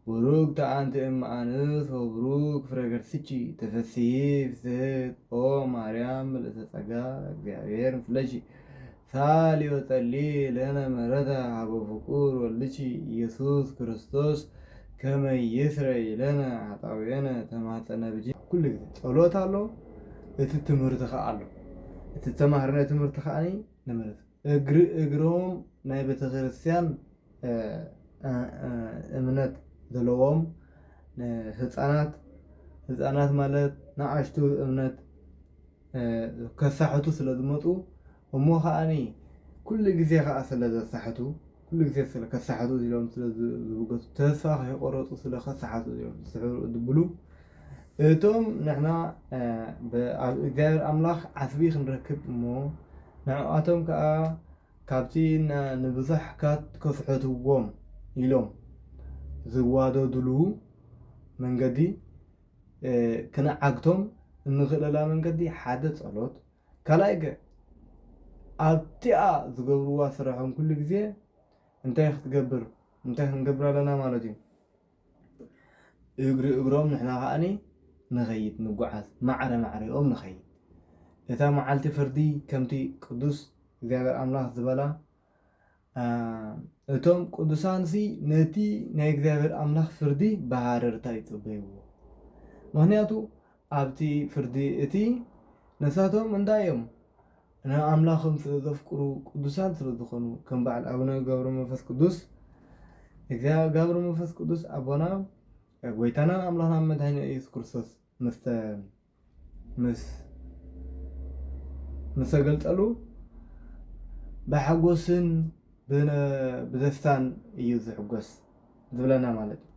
وروك تعنت أنس وبروك فرقرسيكي تفسيه فسيت أو مريم لسسقا جبريل فلشي ثالي وتلي لنا مردا عبو فقور واللشي يسوس كريستوس كما يسري لنا عطاوينا تماتنا بجي كل كده ጸሎት አሎ እቲ ትምህርቲ ኸ አሎ እቲ ተማህርና ትምህርቲ ኸዓኒ ንመለት እግሮም ናይ ቤተ ክርስቲያን እምነት ዘለዎም ህፃናት ማለት ንኣሽቱ እምነት ከሳሕቱ ስለ ዝመፁ እሞ ኸዓኒ ኩሉ ግዜ ኸዓ ስለ ዘሳሕቱ ኩሉ ግዜ ስለ ከሳሕቱ ኢሎም ስለ ዝብገቱ ተስፋ ከይቆረፁ ስለ ከሳሕቱ እዮም ዝብሉ እቶም ንሕና ኣብ እግዚአብሔር ኣምላኽ ዓስቢ ክንረክብ እሞ ንዕኣቶም ከዓ ካብቲ ንብዙሕ ከስሕትዎም ኢሎም ዝዋደድሉ መንገዲ ክነዓግቶም እንኽእለላ መንገዲ ሓደ ጸሎት ካልኣይ ገ ኣብቲኣ ዝገብርዋ ስራሖም ኩሉ ግዜ እንታይ ክንገብር ኣለና ማለት እዩ እግሮም ንሕና ከዓኒ نخيط نقعد معرة معريهم نخيط እታ መዓልቲ ፍርዲ ከምቲ ቅዱስ እግዚኣብሔር ኣምላኽ ዝበላ እቶም ቅዱሳንሲ ነቲ ናይ እግዚኣብሔር ኣምላኽ ፍርዲ ብሃረርታ ይፅበይዎ። ምክንያቱ ኣብቲ ፍርዲ እቲ ነሳቶም እንዳዮም ንኣምላኾም ስለ ዘፍቅሩ ቅዱሳን ስለ ዝኾኑ ከም በዓል ኣቡነ ገብረ መንፈስ ቅዱስ ገብረ መንፈስ ቅዱስ ኣቦና ጎይታናን ኣምላኽና መድሃኒና ኢየሱስ ክርስቶስ ምስ ተገልጠሉ ብሓጎስን ብደስታን እዩ ዝሕጎስ ዝብለና ማለት እዩ።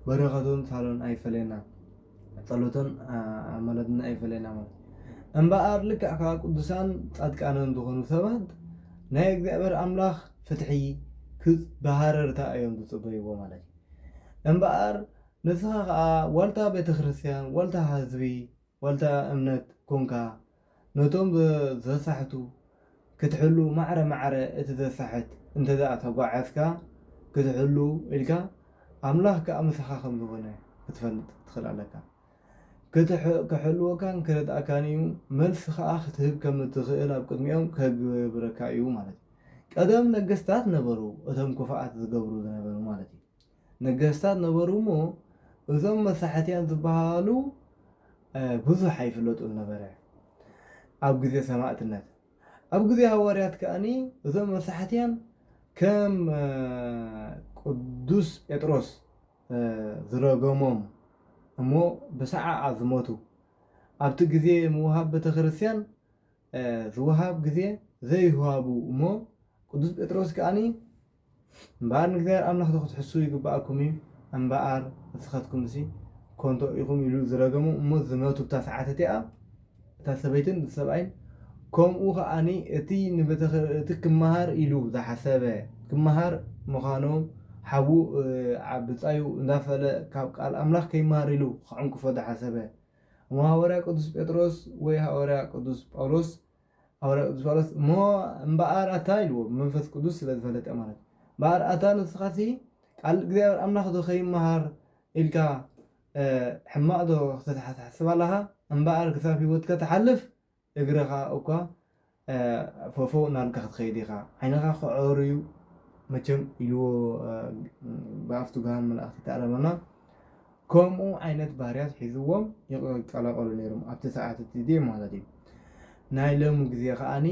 በረኸቱን ሳሎን ኣይፈለየና ጸሎቶን ኣመለትና ኣይፈለየና ማለት እምበኣር ልክዕ ካብ ቅዱሳን ጻድቃንን ዝኾኑ ሰባት ናይ እግዚኣብሔር ኣምላኽ ፍትሒ ብሃረርታ እዮም ዝፅበይዎ ማለት እዩ። እምበኣር ንስኻ ከዓ ዋልታ ቤተ ክርስቲያን ዋልታ ህዝቢ ዋልታ እምነት ኮንካ ነቶም ዘሳሕቱ ክትሕሉ ማዕረ ማዕረ እቲ ዘሳሕት እንተደኣ ተጓዓዝካ ክትሕሉ ኢልካ ኣምላኽ ከዓ ምሳኻ ከም ዝኾነ ክትፈልጥ ትኽእል ኣለካ። ክሕልወካን ክረድኣካን እዩ መልሲ ከዓ ክትህብ ከም እትኽእል ኣብ ቅድሚኦም ከግብረካ እዩ ማለት እዩ። ቀደም ነገስታት ነበሩ እቶም ክፉኣት ዝገብሩ ዝነበሩ ማለት እዩ። ነገስታት ነበሩ እሞ እዞም መሳሕትያን ዝበሃሉ ብዙሕ ኣይፍለጡን ነበረ ኣብ ግዜ ሰማዕትነት። ኣብ ግዜ ሃዋርያት ከዓኒ እዞም መሳሕትያን ከም ቅዱስ ጴጥሮስ ዝረገሞም እሞ ብሰዓዓ ዝሞቱ ኣብቲ ግዜ ምውሃብ ቤተክርስትያን ዝወሃብ ግዜ ዘይወሃቡ እሞ ቅዱስ ጴጥሮስ ከዓኒ እምበኣር ንእግዚኣብሔር ኣምላኽ ክትሕሱ ይግባኣኩም እዩ እምበኣር ንስኻትኩም ኮንቶ ኢኹም ኢሉ ዝረገሙ እሞ ዝሞቱ እታ ሰዓት እቲኣ እታ ሰበይትን ሰብኣይን ከምኡ ከዓኒ እቲ ክመሃር ኢሉ ዝሓሰበ ክመሃር ምዃኖም ሓቡ ብፃዩ እንዳፈለ ካብ ቃል ኣምላኽ ከይመሃር ኢሉ ክዕንክፎ ዝሓሰበ እሞ ሃዋርያ ቅዱስ ጴጥሮስ ወይ ሃዋርያ ቅዱስ ጳውሎስ እሞ እምበኣር ኣታ ኢልዎ መንፈስ ቅዱስ ስለ ዝፈለጠ ማለት እምበኣር ኣታ ንስኻሲ ቃል እግዚኣብሔር ኣምላኽ ዶ ከይመሃር ኢልካ ሕማቕ ዶ ክትሓስብ ኣለኻ እምበኣር ክሳብ ሂወትካ ትሓልፍ እግርኻ እኳ ፎፎ ናልካ ክትኸይድ ኢኻ ዓይንኻ ክዕርዩ መቸም ኢልዎ ብኣፍቱ ጋን መላእኽቲ ተኣለመና ከምኡ ዓይነት ባህርያት ሒዝዎም ይቀላቀሉ ነይሮም ኣብቲ ሰዓት እቲ ማለት እዩ። ናይ ሎሚ ግዜ ከዓኒ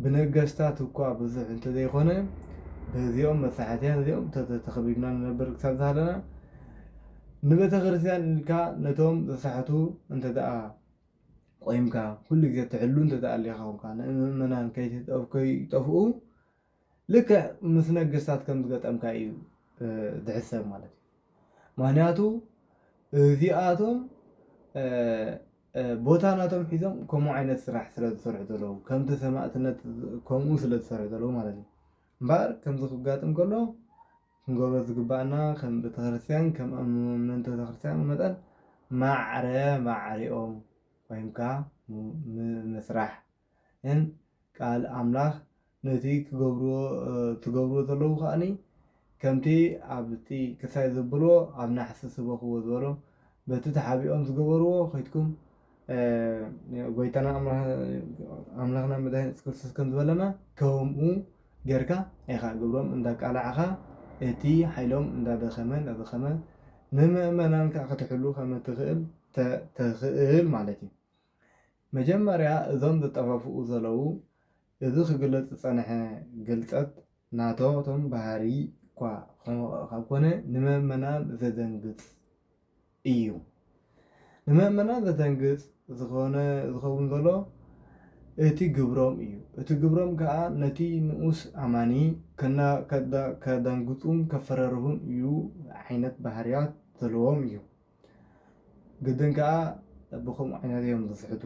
ብነገስታት እኳ ብዙሕ እንተዘይኮነ በዚኦም መሳሕትያን እዚኦም ተኸቢብና ንነበር ክሳብ ዝሃለና ንቤተ ክርስቲያን ኢልካ ነቶም ዘሳሕቱ እንተደኣ ቆይምካ ኩሉ ግዜ ትሕሉ እንተደኣ ኣሊኻ ኮንካ ንምእመናን ከይጠፍኡ ልክዕ ምስ ነገስታት ከም ዝገጠምካ እዩ ዝሕሰብ ማለት እዩ። ምክንያቱ እዚኣቶም ቦታ ናቶም ሒዞም ከምኡ ዓይነት ስራሕ ስለ ዝሰርሑ ዘለዉ ከምቲ ሰማዕትነት ከምኡ ስለ ዝሰርሑ ዘለዉ ማለት እዩ። እምበኣር ከምዚ ክጋጥም ከሎ ክንገብሮ ዝግባአና ከም ቤተክርስትያን ከም እምነት ቤተክርስትያን መጠን ማዕረ ማዕሪኦም ወይምካ ምስራሕ ቃል ኣምላኽ ነቲ ትገብርዎ ዘለዉ ከዓኒ ከምቲ ኣብቲ ክሳይ ዘብልዎ ኣብ ናሕሲ ስበኽዎ ዝበሎ በቲ ተሓቢኦም ዝገበርዎ ከይትኩም ጎይታና ኣምላኽና መድሃኒት ኢየሱስ ክርስቶስ ከም ዝበለና ከምኡ ጌርካ ኢኻ ግብሮም እንዳቃላዕኻ እቲ ሓይሎም እንዳደኸመ ንምእመናን ከዓ ክትሕሉ ከም ትኽእል ማለት እዩ። መጀመርያ እዞም ዝጠፋፍኡ ዘለዉ እዚ ክግለፅ ዝፀንሐ ግልፀት ናቶም ባህሪ እኳ ካብ ኮነ ንምእመናን ዘደንግፅ እዩ። ንምእመናን ዘደንግፅ ዝኸውን ዘሎ እቲ ግብሮም እዩ። እቲ ግብሮም ከዓ ነቲ ንኡስ ኣማኒ ከደንግፁን ከፈራርሁን እዩ ዓይነት ባህርያት ዘለዎም እዩ። ግድን ከዓ ብከምኡ ዓይነት እዮም ዝስሕቱ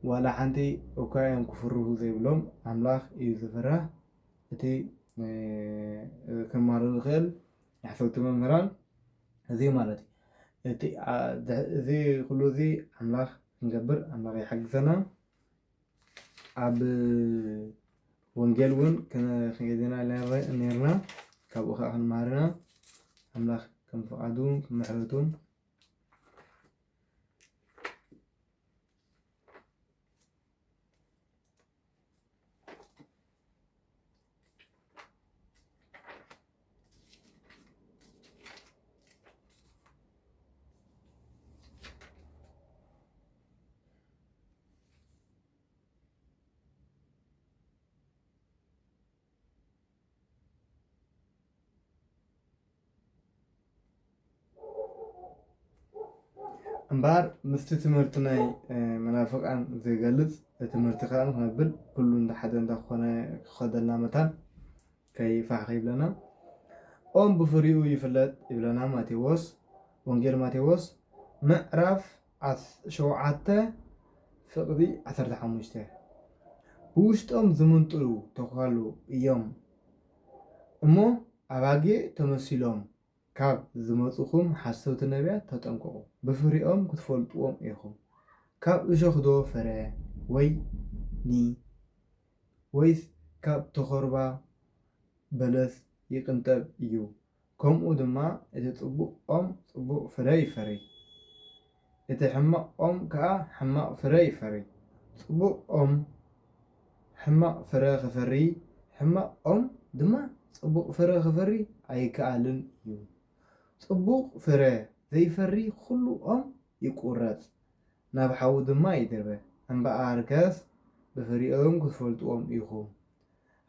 ዋላ ሓንቲ እኳ እዮም ክፍርሁ ዘይብሎም ኣምላኽ እዩ ዝፍራሕ። እቲ ክመሃሩ ዝኽእል ኣሕፈውቲ መምህራን እዚ ማለት እዩ። እዚ ኩሉ እዚ ኣምላኽ ክንገብር ኣምላኽ ይሓግዘና። ኣብ ወንጌል እውን ከይድና ነርና ካብኡ ከዓ ክንመሃርና ኣምላኽ ከም ፈቃዱ ክምሕረቱን እምበር ምስቲ ትምህርቲ ናይ መናፍቃን ዘይገልጽ ትምህርቲ ከዓ ንክነብል ኩሉ እንዳሓደ እንዳኮነ ክኸደልና መታን ከይፋሕ ይብለና ኦም ብፍሪኡ ይፍለጥ ይብለና ማቴዎስ ወንጌል ማቴዎስ ምዕራፍ 7 ፍቅዲ 15 ብውሽጦም ዝምንጥሩ ተኳሉ እዮም እሞ ኣባጊዕ ተመሲሎም ካብ ዝመፁኹም ሓሰብቲ ነቢያት ተጠንቀቁ ብፍሪኦም ክትፈልጥዎም ኢኹም ካብ እሾኽ ዶ ፍረ ወይስ ካብ ተኸርባ በለስ ይቅንጠብ እዩ ከምኡ ድማ እቲ ጽቡቕ ኦም ጽቡቕ ፍረ ይፈሪ እቲ ሕማቕ ኦም ከዓ ሕማቕ ፍረ ይፈሪ ጽቡቕ ኦም ሕማቕ ፍረ ክፈሪ ሕማቕ ኦም ድማ ጽቡቕ ፍረ ክፈሪ ኣይከኣልን እዩ ጽቡቕ ፍረ ዘይፈሪ ኩሉ ኦም ይቁረጽ ናብ ሓዊ ድማ ይድርበ እምበኣር ከስ ብፍሪኦም ክትፈልጥዎም ኢኹም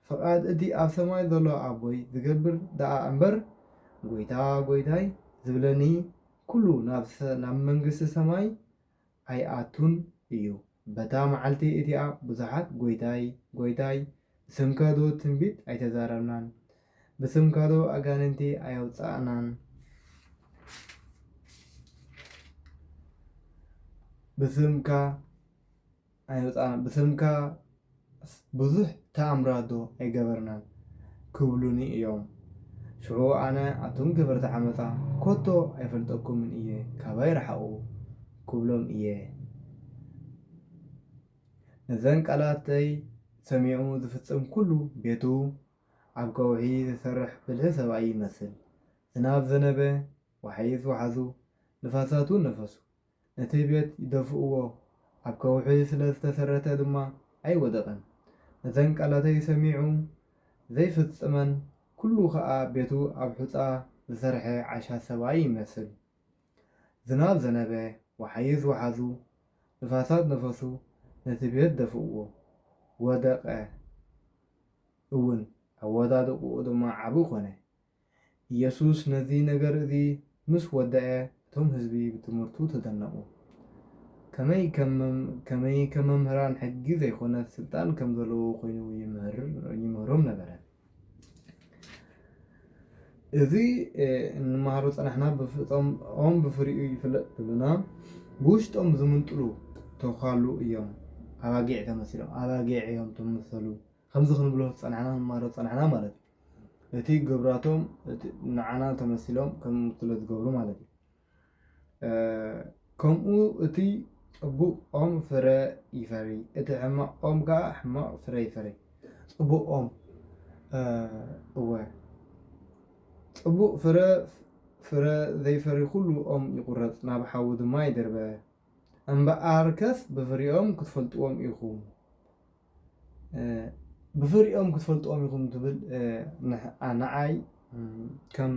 ፈቃድ እቲ ኣብ ሰማይ ዘሎ ኣቦይ ዝገብር ደኣ እምበር ጎይታ ጎይታይ ዝብለኒ ኩሉ ናብ መንግስቲ ሰማይ ኣይኣቱን እዩ በታ መዓልቲ እቲኣ ብዙሓት ጎይታይ ጎይታይ ብስምካ ዶ ትንቢት ኣይተዛረብናን ብስምካ ዶ ኣጋንንቲ ኣየውፃእናን ብስምካ ብዙሕ ተኣምራት ዶ ኣይገበርናን ክብሉኒ እዮም ሽዑ ኣነ ኣቶም ገበርቲ ዓመፃ ኮቶ ኣይፈልጠኩምን እየ ካባይ ረሓቑ ክብሎም እየ ነዘን ቃላተይ ሰሚዑ ዝፍጽም ኩሉ ቤቱ ኣብ ከውሒ ዝሰርሕ ብልሒ ሰብኣይ ይመስል ዝናብ ዘነበ ወሓይት ወሓዙ ንፋሳቱ ነፈሱ ነቲ ቤት ይደፍእዎ ኣብ ከውሒ ስለ ዝተሰረተ ድማ ኣይወደቐን ነዘን ቃላተይ ሰሚዑ ዘይፍጽመን ኩሉ ከዓ ቤቱ ኣብ ሑፃ ዝሰርሐ ዓሻ ሰብኣይ ይመስል ዝናብ ዘነበ ወሓይት ወሓዙ ንፋሳት ነፈሱ ነቲ ቤት ደፍእዎ ወደቐ እውን ኣወዳድቁኡ ድማ ዓብ ኮነ ኢየሱስ ነዚ ነገር እዚ ምስ ወደአ እቶም ህዝቢ ብትምህርቱ ተደነቁ ከመይ ከም መምህራን ሕጊ ዘይኮነ ስልጣን ከም ዘለዎ ኮይኑ ይምህሮም ነበረ እዚ እንመሃሮ ፀናሕና ኦም ብፍሪኡ ይፍለጥ ዝብልና ብውሽጦም ዝምንጥሉ ተኳሉ እዮም ኣባጊዕ ተመሲሎም ኣባጊዕ እዮም ተመሰሉ ከምዚ ክንብሎ ፀናሕና ንመሃሮ ፀናሕና ማለት እዩ እቲ ግብራቶም ንዓና ተመሲሎም ከም ስለ ዝገብሩ ማለት እዩ ከምኡ እቲ ጽቡቕ ኦም ፍረ ይፈሪ እቲ ሕማቕ ኦም ከዓ ሕማቕ ፍረ ይፈሪ ጽቡቕ ኦም ጽቡቕ ፍረ ዘይፈሪ ኩሉ ኦም ይቁረጽ ናብ ሓዊ ድማ ይድርበ እምበኣር ከስ ብፍሪኦም ክትፈልጥዎም ኢኹም ብፍሪኦም ክትፈልጥዎም ኢኹም ትብል ንዓይ ከም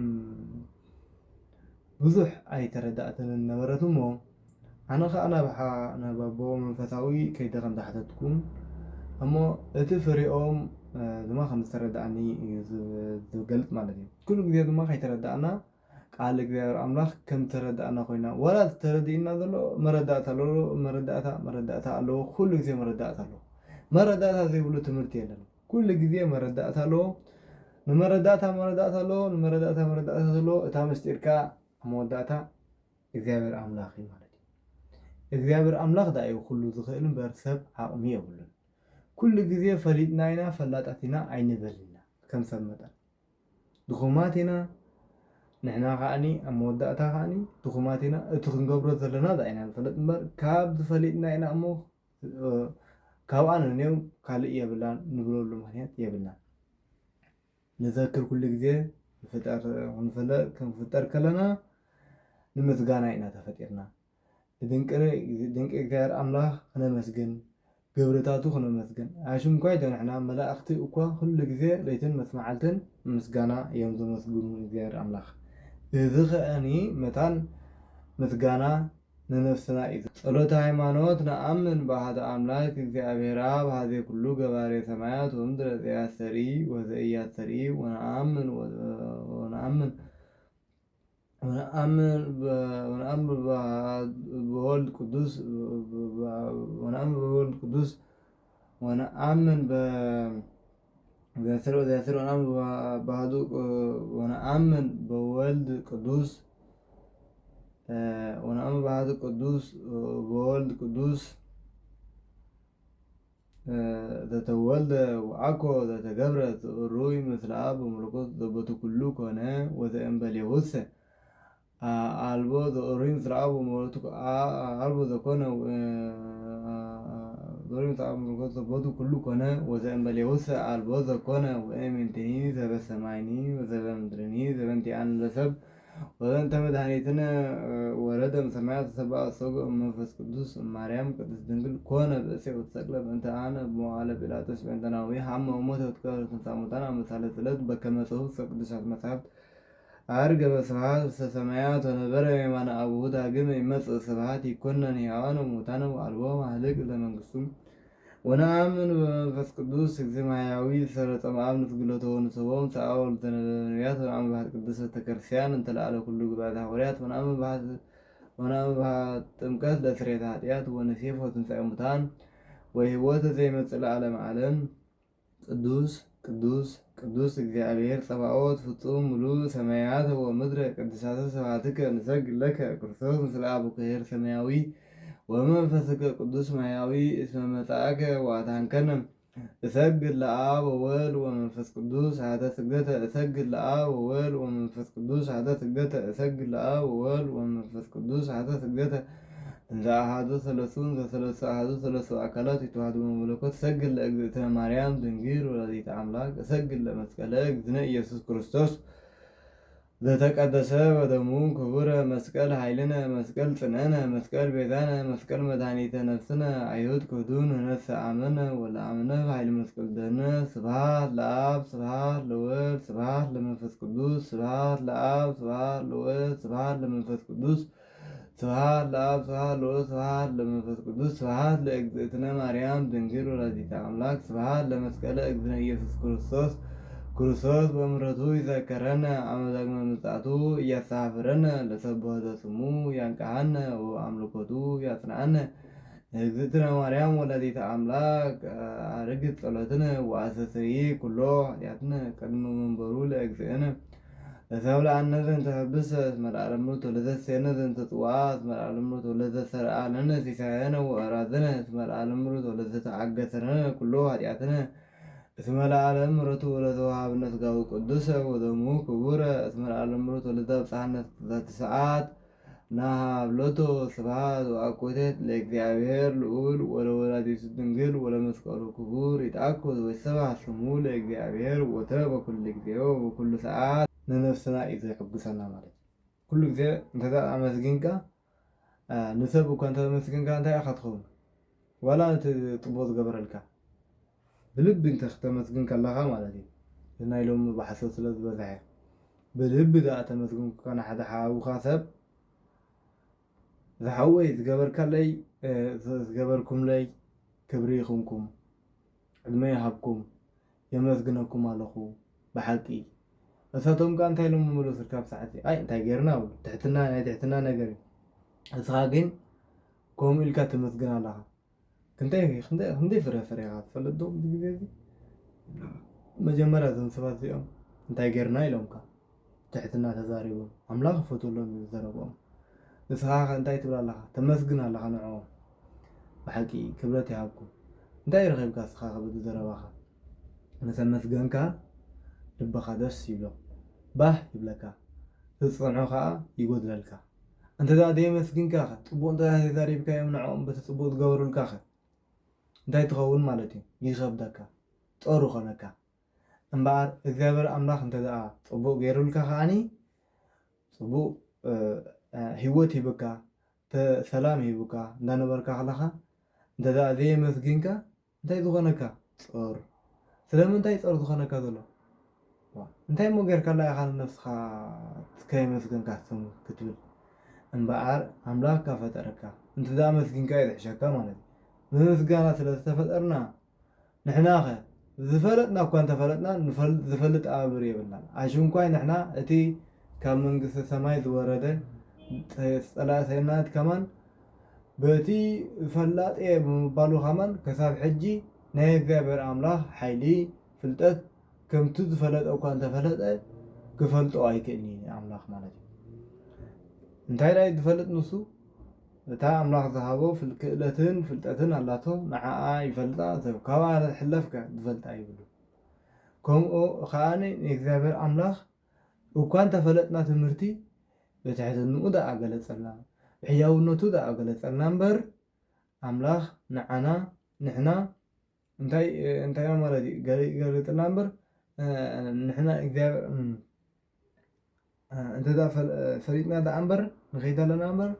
ብዙሕ ኣይተረዳእትን ነበረት እሞ ኣነ ከዓ ናብ ኣቦ መንፈሳዊ ከይደ ከም ዝሓተትኩም እሞ እቲ ፍሪኦም ድማ ከም ዝተረዳእኒ እዩ ዝገልጽ ማለት እዩ ኩሉ ግዜ ድማ ከይተረዳእና ቃል እግዚኣብሔር ኣምላኽ ከም ተረዳእና ኮይና ወላ ተረዲእና ዘሎ መረዳእታ ኣለዎ ኩሉ ግዜ መረዳእታ ኣለዎ መረዳእታ ዘይብሉ ትምህርቲ የለን ኩሉ ግዜ መረዳእታ ኣለዎ ንመረዳእታ ኣለዎ እታ ምስጢርካ መወዳእታ እግዚኣብሔር ኣምላኽ እዩ ማለት እዩ እግዚኣብሔር ኣምላኽ ዳ እዩ ኩሉ ዝኽእል እምበር ሰብ ዓቕሚ የብሉን ኩሉ ግዜ ፈሊጥና ኢና ፈላጣት ኢና ኣይንበልና ከም ሰብ መጠን ድኹማት ኢና ንሕና ከዓኒ ኣብ መወዳእታ ከዓኒ ድኹማት ኢና እቲ ክንገብሮ ዘለና ኢና ንፈልጥ እምበር ካብ ዝፈሊጥና ኢና እሞ ካብኣ ንኔው ካልእ የብላን ንብለሉ ምክንያት የብልና ንዘክር ኩሉ ግዜ ክንፍጠር ከለና ንምስጋና ኢና ተፈጢርና ድንቂ እግዚኣብሔር ኣምላኽ ክነመስግን ግብርታቱ ክነመስግን ኣሽንኳይ ንሕና መላእኽቲ እኳ ኩሉ ግዜ ለይትን መስማዓልትን ምስጋና እዮም ዘመስግኑ እግዚኣብሔር ኣምላኽ እዚ ኸኣኒ መታን ምስጋና ንነፍስና እዩ ጸሎተ ሃይማኖት ነኣምን በሃደ ኣምላክ እግዚኣብሔር ኣብ ሃዘ ኩሉ ገባሬ ሰማያት ወምድረ ዘያሰሪ ወዘእያሰሪ ወነኣምን ونأمن بولد قدوس ونأمن بولد قدوس ونأمن ونأمن بولد قدوس ونأمن بهذا قدوس بولد قدوس تتولد وعكو تتجبر الروي مثل أب وملكوت ضبط كله كونه وتأمبل يوسع ألبو ذورين مثل أب وملكوت ألبو ذكونه ذورين مثل أب وملكوت ضبط كله كونه وتأمبل يوسع ألبو ذكونه وأمن تنين ذب السمايني وذب مدرني ذب انتي عن لسب وذن تمد هنيتنا ولد مسمعات سبع صوغ منفس قدوس مريم قدس دنجل كون بأسي وتسقلب انت انا بمعالة بلاتش بنت ناوي حم وموت وتكرر تنسامتنا مسالة ثلاث بكما صوف قدسات مسحبت أرجع بسبعات سمايات ونبرع من أبودا قم يمس سبعات كنا نيعان وموتانا وألوام أهلك لمن قسم ونآمن بمنفس قدوس زي يعوي سرة أمامنا تقلته ونسوهم تأول تنبيات ونآمن بحد قدوس التكرسيان انت على كل قبعة حوريات ونآمن بحد تمكاس لسرية هاتيات ونسيف وتنسى متان وهوات زي مثل عالم عالم قدوس قدوس قدوس እግዚአብሔር ጸባኦት ፍጹም ሙሉ ሰማያት ወምድር ቅዱሳት ስብሐትከ ንሰግድ ለከ ክርስቶስ ምስለ አቡከ ኄር ሰማያዊ ወመንፈስከ ቅዱስ ማያዊ እስመ መጽአከ ወአታንከነ እሰግድ ለአብ ወወልድ ወመንፈስ ቅዱስ ሀተ ስግደተ እሰግድ ለአብ ወወልድ ወመንፈስ ቅዱስ ሀተ ስግደተ እሰግድ ለአብ ወወልድ ወመንፈስ ቅዱስ ሀተ ስግደተ እንዘ አሐዱ ሠለስቱን ዘሠለስቱ አሐዱ ሠለስቱ አካላት የተዋሕዱ በመለኮት እሰግድ ለእግዝእትነ ማርያም ድንግል ወላዲተ አምላክ እሰግድ ለመስቀለ እግዝእትነ ኢየሱስ ክርስቶስ ዘተቀደሰ በደሙ ክቡረ መስቀል ኃይልነ መስቀል ጽንዕነ መስቀል ቤዛነ መስቀል መድኃኒተ ነፍስነ አይሁድ ክህዱን ህነሰ አመነ ወለአመነ ኃይል መስቀል ደነ ስብሐት ለአብ ስብሐት ለወልድ ስብሐት ለመንፈስ ቅዱስ ስብሐት ለአብ ስብሐት ለወልድ ስብሐት ለመንፈስ ቅዱስ ስብሐት ለአብ ስብሐት ለወልድ ስብሐት ለመንፈስ ቅዱስ ስብሐት ለእግዝእትነ ማርያም ድንግል ወላዲተ አምላክ ስብሐት ለመስቀለ እግዝእትነ ኢየሱስ ክርስቶስ ክርስቶስ በምሕረቱ ይዘከረነ አመ ዳግመ ምጽአቱ እያስተኀፍረነ ለሰብሖተ ስሙ ያንቃሐነ ወአምልኮቱ ያጽንዓነ እግዝእትነ ማርያም ወላዲተ አምላክ አርግት ጸሎትነ ወአስተስርይ ኩሎ ኃጢአትነ ቅድመ መንበሩ ለእግዚእነ ለሰብለዓነ ዘንተ ኅብስተ እስመ ለዓለሙ ተወለዘሴነ ዘንተ ጽዋዕ እስመ ለዓለሙ ተወለዘሰርዓለነ ሲሳየነ ወአራዘነ እስመ ለዓለሙ ተወለዘተአገሰነ ኩሎ ኃጢአትነ እስመ ለዓለም ምሕረቱ ወለተወሃብነ ሥጋው ቅዱሰ ወደሙ ክቡረ እስመ ለዓለም ምሕረቱ ወለተብጽሐነ ዘትስዓት ናሃብሎቶ ስብሐት ወአኮቴት ለእግዚአብሔር ልዑል ወለወላዲቱ ድንግል ወለመስቀሉ ክቡር ይትአኮት ወይትሰብሐ ስሙ ለእግዚአብሔር ወትረ በኩሉ ጊዜ ወበኩሉ ሰዓት ንነፍስና እዩ ዘሕጉሰና ማለት ኩሉ ግዜ እንተኣመስጊንካ ንሰብ እኳ እንተመስጊንካ እንታይ ኢኻ ትኸውን ዋላ እቲ ፅቡቅ ዝገበረልካ ብልቢ እንተተመስግን ከለኻ ማለት እዩ ናይ ሎሚ ባሕሶት ስለ ዝበዝሐ ብልቢ ዳ ተመስግንካ ንሓደ ሓውካ ሰብ ዝሓወይ ዝገበርካለይ ዝገበርኩምለይ ክብሪ ይኹንኩም ዕድመ ይሃብኩም የመስግነኩም ኣለኹ ብሓቂ እሳቶም ካ እንታይ ኢሎም ምምሉ ስርካብ ሰዓት ኣይ እንታይ ጌርና ትሕትና ናይ ትሕትና ነገር እዩ እስኻ ግን ከምኡ ኢልካ ትመስግን ኣለኻ ክንደይ ፍረ ፈሪኻ ትፈልጥ ዶ ግዜ እዚ መጀመርያ እዞም ሰባት እዚኦም እንታይ ጌርና ኢሎምካ ትሕትና ተዛሪቦም ኣምላኽ ፈትሎም እዩ ዝዘረብኦም ንስኻ እንታይ ትብል ኣለኻ ተመስግን ኣለኻ ንዕኦም ብሓቂ ክብረት ይሃብኩም እንታይ ረኺብካ እስኻ ከበዚ ዘረባኻ ንተመስገንካ ልብኻ ደስ ይብሎ ባህ ይብለካ ትፅንዖ ከዓ ይጎድለልካ እንተዛ ደየመስግንካ ፅቡቅ እንተዛ ተዛሪብካዮም ንዕኦም በቲ ፅቡቅ ዝገበሩልካ እንታይ ትኸውን ማለት እዩ ይኸብደካ ጦር ኮነካ እምበኣር እግዚኣብሔር ኣምላኽ እንተደኣ ፅቡቅ ገይሩልካ ከዓኒ ፅቡቅ ህይወት ሂብካ ሰላም ሂብካ እንዳነበርካ ከለኻ እንተደኣ ዘየመስግንካ እንታይ ዝኾነካ ጦር ስለምንታይ ጦር ዝኾነካ ዘሎ እንታይ ሞ ጌርካላ ኢኻ ንነፍስኻ ከየመስግንካ ክትብል እምበኣር ኣምላኽካ ፈጠረካ እንተደኣ መስጊንካ ይዝሕሸካ ማለት እዩ ብምስጋና ስለ ዝተፈጠርና ንሕና ኸ ዝፈለጥና እኳ እንተፈለጥና ዝፈልጥ ኣባብር የብልና ኣሽንኳይ ንሕና እቲ ካብ መንግስተ ሰማይ ዝወረደ ፀላእተኛታት ከማን በቲ ፈላጥ ብምባሉ ከማን ክሳብ ሕጂ ናይ እግዚአብሔር ኣምላኽ ሓይሊ ፍልጠት ከምቲ ዝፈለጠ እኳ እንተፈለጠ ክፈልጦ ኣይክእልን ኣምላኽ ማለት እዩ። እንታይ ላይ ዝፈልጥ ንሱ እታ ኣምላኽ ዝሃቦ ክእለትን ፍልጠትን ኣላቶ ንዓኣ ይፈልጣ ካብኣ ሕለፍከ ዝፈልጣ ይብሉ። ከምኡ ከዓኒ ንእግዚአብሔር ኣምላኽ እኳ እንተፈለጥና ትምህርቲ ብትሕትንኡ ደኣ ገለፀልና ብሕያውነቱ ደኣ ገለፀልና እምበር ኣምላኽ ንዓና ንሕና እንታይ ማለት እዩ ገለፀልና እምበር ንሕና እግዚአብሔር እንተዳ ፈሊጥና ደኣ እምበር ንኸይደለና እምበር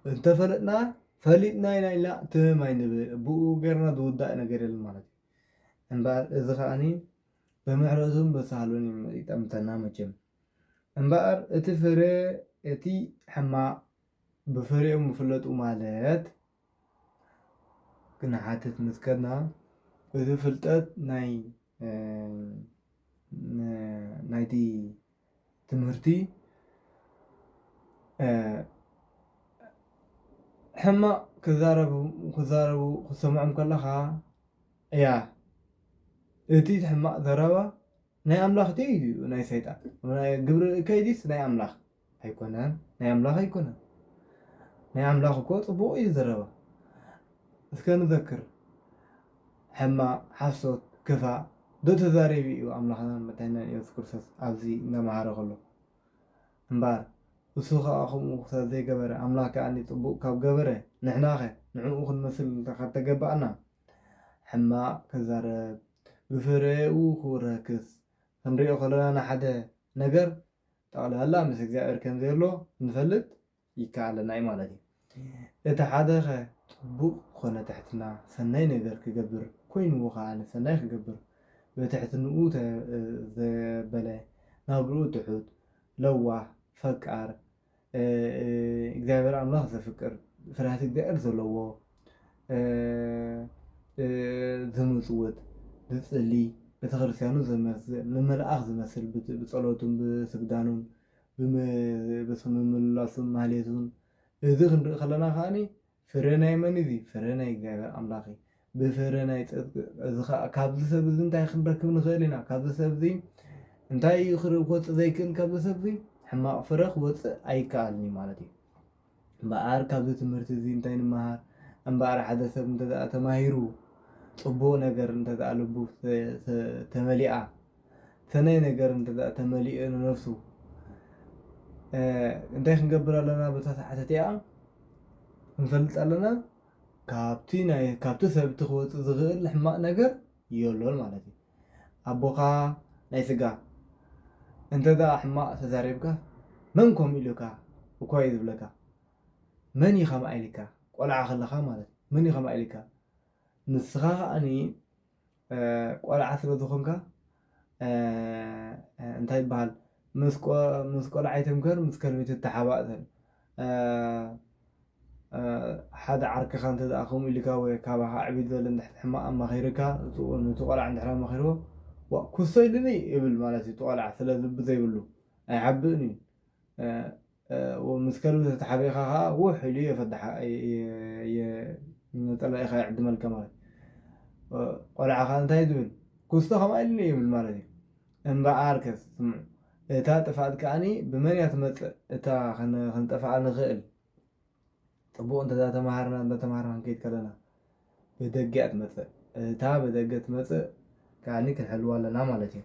እንተፈለጥና ፈሊጥና ኢና ኢልና ትህም ኣይንብል ብኡ ጌርና ዝውዳእ ነገር የለን ማለት እዩ እምበር እዚ ከዓኒ ብምሕረቱን በሳህሉን ይጠምተና መቸም እምበር እቲ ፍረ እቲ ሕማቅ ብፍሬኦም ይፍለጡ ማለት ክንሓትት ምስከድና እቲ ፍልጠት ናይቲ ትምህርቲ ሕማቅ ክዛረቡ ክሰምዖም ከለኻ እያ እቲ ሕማቅ ዘረባ ናይ ኣምላኽ ድዩ ናይ ሰይጣን ግብሪ ከይዲስ ናይ ኣምላኽ ኣይኮነን ናይ ኣምላኽ ኣይኮነን ናይ ኣምላኽ እኮ ፅቡቅ እዩ ዘረባ እስከ ንዘክር ሕማቅ ሓሶት ክፋእ ዶ ተዛሪቡ እዩ ኣምላኽና መድሓኒትና ኢየሱስ ክርስቶስ ኣብዚ እናምሃረ ከሎ እምበር እሱ ከዓ ከምኡ ክሳብ ዘይገበረ ኣምላኽ ከዓኒ ፅቡቅ ካብ ገበረ ንሕና ኸ ንዕኡ ክንመስል ተገባእና ሕማቅ ክዛረብ ብፍሬኡ ክረክስ ክንሪኦ ከለና ንሓደ ነገር ጠቕላላ ምስ እግዚኣብሔር ከም ዘሎ ንፈልጥ ይከኣለና እዩ ማለት እዩ። እቲ ሓደ ኸ ፅቡቅ ኮነ ትሕትና ሰናይ ነገር ክገብር ኮይኑዎ ከዓ ሰናይ ክገብር ብትሕትንኡ ዘበለ ናብርኡ ትሑት ለዋህ ፈቃር እግዚኣብሔር ኣምላኽ ዘፍቅር ፍርሃት እግዚኣብሔር ዘለዎ ዝምፅውት ዝፅልይ ቤተክርስትያኑ ዝመስል ንመልኣኽ ዝመስል ብፀሎቱን ብስግዳኑን ብምምላሱን ማህሌቱን እዚ ክንርኢ ከለና ከዓኒ ፍረ ናይ መን እዚ ፍረ ናይ እግዚኣብሔር ኣምላኽ እዩ። ብፍረ ናይ ፅድቂ ካብዚ ሰብ እዚ እንታይ ክንረክብ ንኽእል ኢና ካብዚ ሰብ እዚ እንታይ እዩ ክወፅእ ዘይክእል ካብዚ ሰብ እዚ ሕማቅ ፍረ ክወፅእ ኣይከኣልን እዩ ማለት እዩ። እምበኣር ካብዚ ትምህርቲ እዚ እንታይ ንመሃር እምበኣር ሓደ ሰብ እንተደኣ ተማሂሩ ፅቡቅ ነገር እንተደኣ ልቡ ተመሊኣ ሰናይ ነገር እንተደኣ ተመሊኡ ንነፍሱ እንታይ ክንገብር ኣለና በታ ሰዓት እቲኣ ክንፈልጥ ኣለና ካብቲ ሰብቲ ክወፅእ ዝኽእል ሕማቅ ነገር የሎን ማለት እዩ። ኣቦኻ ናይ ስጋ እንተደኣ ሕማቅ ተዛሪብካ መን ከምኡ ኢሉካ እኳ እዩ ዝብለካ መን እዩ ከምኣ ኢልካ ቆልዓ ከለካ ማለት መን እዩ ከምኣ ኢልካ ንስኻ ከዓኒ ቆልዓ ስለ ዝኾንካ እንታይ ይበሃል ምስ ቆልዓ ይትምከር ምስ ከልቢ ትተሓባእ ሓደ ዓርክኻ እንተደኣ ከምኡ ኢልካ ወይ ካባኻ ዕብይ ዝበለ እንድሕር ሕማቅ ኣማኺርካ ነቲ ቆልዓ እንድሕር ኣማኺርዎ ኩሶ ኢሉኒ ይብል ማለት እዩ። እቲ ቆልዓ ስለ ልቢ ዘይብሉ ኣይሓብእን እዩ ምስ ከልቢ ተተሓቢእካ ከዓ ውሕ ኢሉ የፈድሓ ነፀላኢኻ ይዕድመልካ ማለት እዩ። ቆልዓኻ እንታይ ዝብል ኩስቶ ከምኣ ኢሉኒ ይብል ማለት እዩ። እምበኣር ከስ ስምዑ እታ ጥፍኣት ከዓኒ ብመን እያ ትመፅእ እታ ክንጠፍኣ ንኽእል ፅቡቅ እንተተማሃርና ክንከይድ ከለና ብደገ እያ ትመፅእ እታ ብደገ ትመፅእ ከዓኒ ክንሕልዋ ኣለና ማለት እዩ።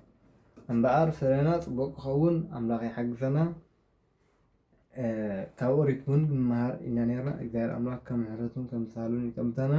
እምበኣር ፍረና ፅቡቅ ክኸውን ኣምላኽ ይሓግዘና ካብ ኦሪት እውን ንምሃር ኢና ነርና እግዚኣብሔር ኣምላኽ ከም ምሕረቱን ከም ሳህሉን ይጠምተና።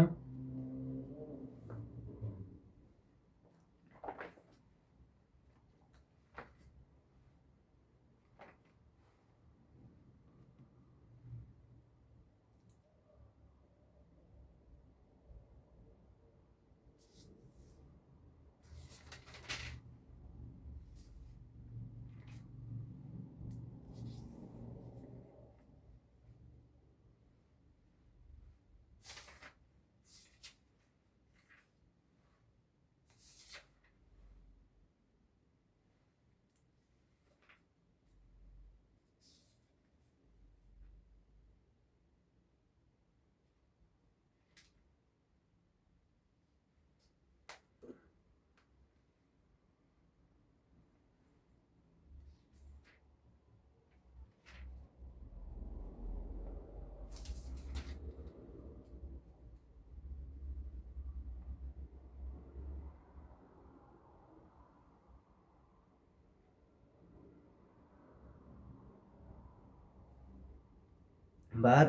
እምበኣር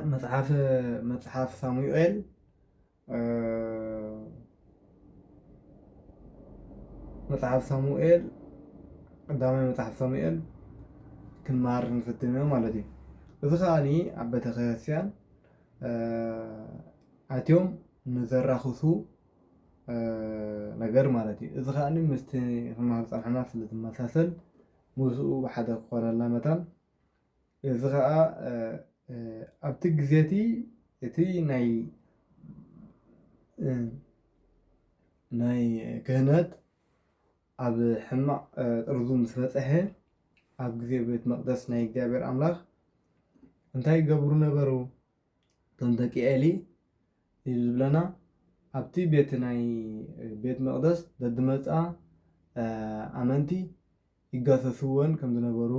መፅሓፍ ሳሙኤል ቀዳማይ መፅሓፍ ሳሙኤል ክንመሃር ንፍትን ማለት እዩ። እዚ ከዓኒ ኣብ ቤተክርስትያን ኣትዮም ንዘራኽሱ ነገር ማለት እዩ። እዚ ከዓኒ ምስቲ ክንመሃር ዝፀናሕና ስለ ዝመሳሰል ምስኡ ብሓደ ክኾነና መታን እዚ ከዓ ኣብቲ ግዜቲ እቲ ናይ ክህነት ኣብ ሕማቕ ጥርዙ ምስ በፅሐ ኣብ ግዜ ቤት መቅደስ ናይ እግዚኣብሔር ኣምላኽ እንታይ ይገብሩ ነበሩ? እቶም ደቂ ኤሊ እዩ ዝብለና ኣብቲ ናይ ቤት መቅደስ ዘድመፃ ኣመንቲ ይጋሰስዎን ከም ዝነበሩ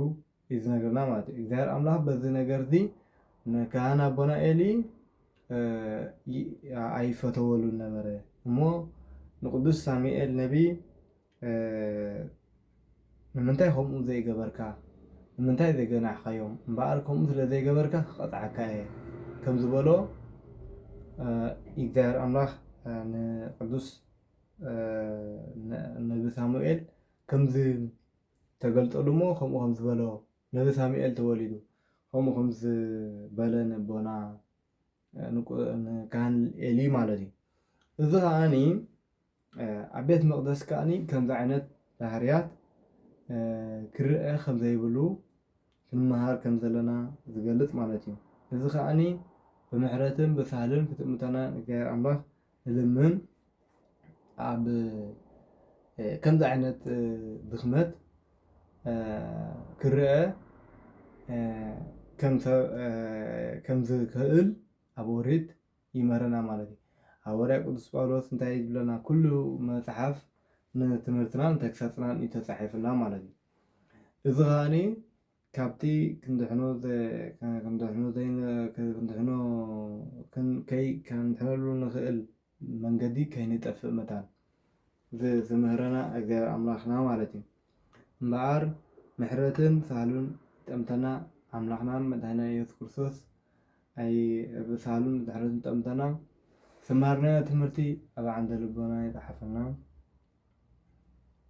እዩ ዝነገርና ማለት እዩ። እግዚኣብሔር ኣምላኽ በዚ ነገር እዚ ንካህን ኣቦና ኤሊ ኣይፈተወሉን ነበረ እሞ ንቅዱስ ሳሙኤል ነቢይ ንምንታይ ከምኡ ዘይገበርካ ንምንታይ ዘይገናሕካዮም እምበኣር ከምኡ ስለ ዘይገበርካ ክቐፅዓካ እየ ከም ዝበሎ እግዚኣብሔር ኣምላኽ ንቅዱስ ነቢ ሳሙኤል ከምዚ ተገልጠሉ እሞ ከምኡ ከም ዝበሎ ነቢ ሳሙኤል ተወሊዱ ከምኡ ከም ዝበለ ንቦና ንካህን ኤሊ ማለት እዩ። እዚ ከዓኒ ኣብ ቤት መቅደስ ከዓኒ ከምዚ ዓይነት ባህርያት ክርአ ከም ዘይብሉ ክንመሃር ከም ዘለና ዝገልፅ ማለት እዩ። እዚ ከዓኒ ብምሕረትን ብሳህልን ክጥምተና እግዚኣብሔር ኣምላኽ ንልምን ኣብ ከምዚ ዓይነት ድኽመት ክርአ ከም ዝክእል ኣብ ኦሪት ይመረና ማለት እዩ። ሐዋርያ ቅዱስ ጳውሎስ እንታይ ይብለና? ኩሉ መፅሓፍ ንትምህርትናን ንተግሳፅናን እዩ ተፃሒፍና ማለት እዩ። እዚ ከዓኒ ካብቲ ክንድሕነሉ ንኽእል መንገዲ ከይንጠፍእ መታን ዝምህረና እግዚኣብሔር ኣምላኽና ማለት እዩ። እምበኣር ምሕረትን ሳህሉን ይጠምተና ኣምላኽናን መድሓኒና ኢየሱስ ክርስቶስ ብሳህሉን ምሕረቱን ጠምተና ዝተምሃርናዮ ትምህርቲ ኣብ ዓንደ ልቦና ይፅሓፈልና።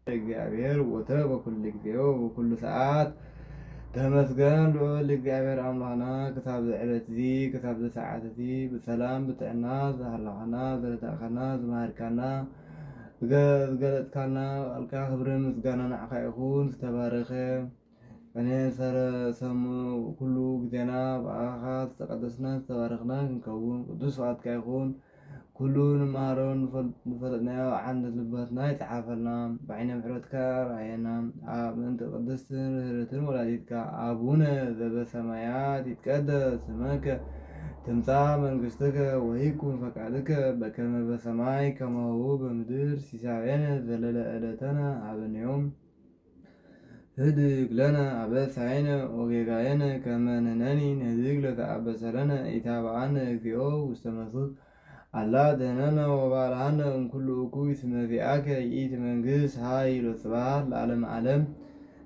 እግዚአብሔር ወትረ በኩሉ ጊዜ ወበኩሉ ሰዓት ተመስገን ልዑል እግዚአብሔር ኣምላኽና ክሳብ ዕለት እዚ ክሳብ ሰዓት እዚ ብሰላም ብጥዕና ዝሃለኻና ዝረዳእኻና ዝመሃርካና ዝገለፅካና ቃልካ ክብርን ምስጋና ንዓኻ ይኹን። ዝተባረኸ ቅኔ ሰሙ ኩሉ ግዜና ብኣኻ ዝተቀደስና ዝተባረኽና ክንከውን ቅዱስ ፍቃድካ ይኹን። ኩሉ ንመሃሮን ንፈለጥናዮ ዓንደ ልቦናትና ይፀሓፈልና ብዓይነ ምሕረትካ ራእየና ኣብ ምእንቲ ቅድስትን ርህርትን ወላዲትካ አቡነ ዘበሰማያት ይትቀደስ ስመከ ትምጻእ መንግሥትከ ወይኩን ፈቃድከ በከመ በሰማይ ከማሁ በምድር ሲሳየነ ዘለለ ዕለተነ ሀበነ ዮም ህድግ ለነ አበሳየነ ወጌጋየነ ከመ ንሕነኒ ንህድግ ለተአበሰለነ ኢታብአነ እግዚኦ ውስተ መንሱት አላ ደህነነ ወባልሐነ እምኩሉ እኩይ እስመ ዚአከ ይእቲ መንግሥት ኃይል ወስብሐት ለዓለመ ዓለም።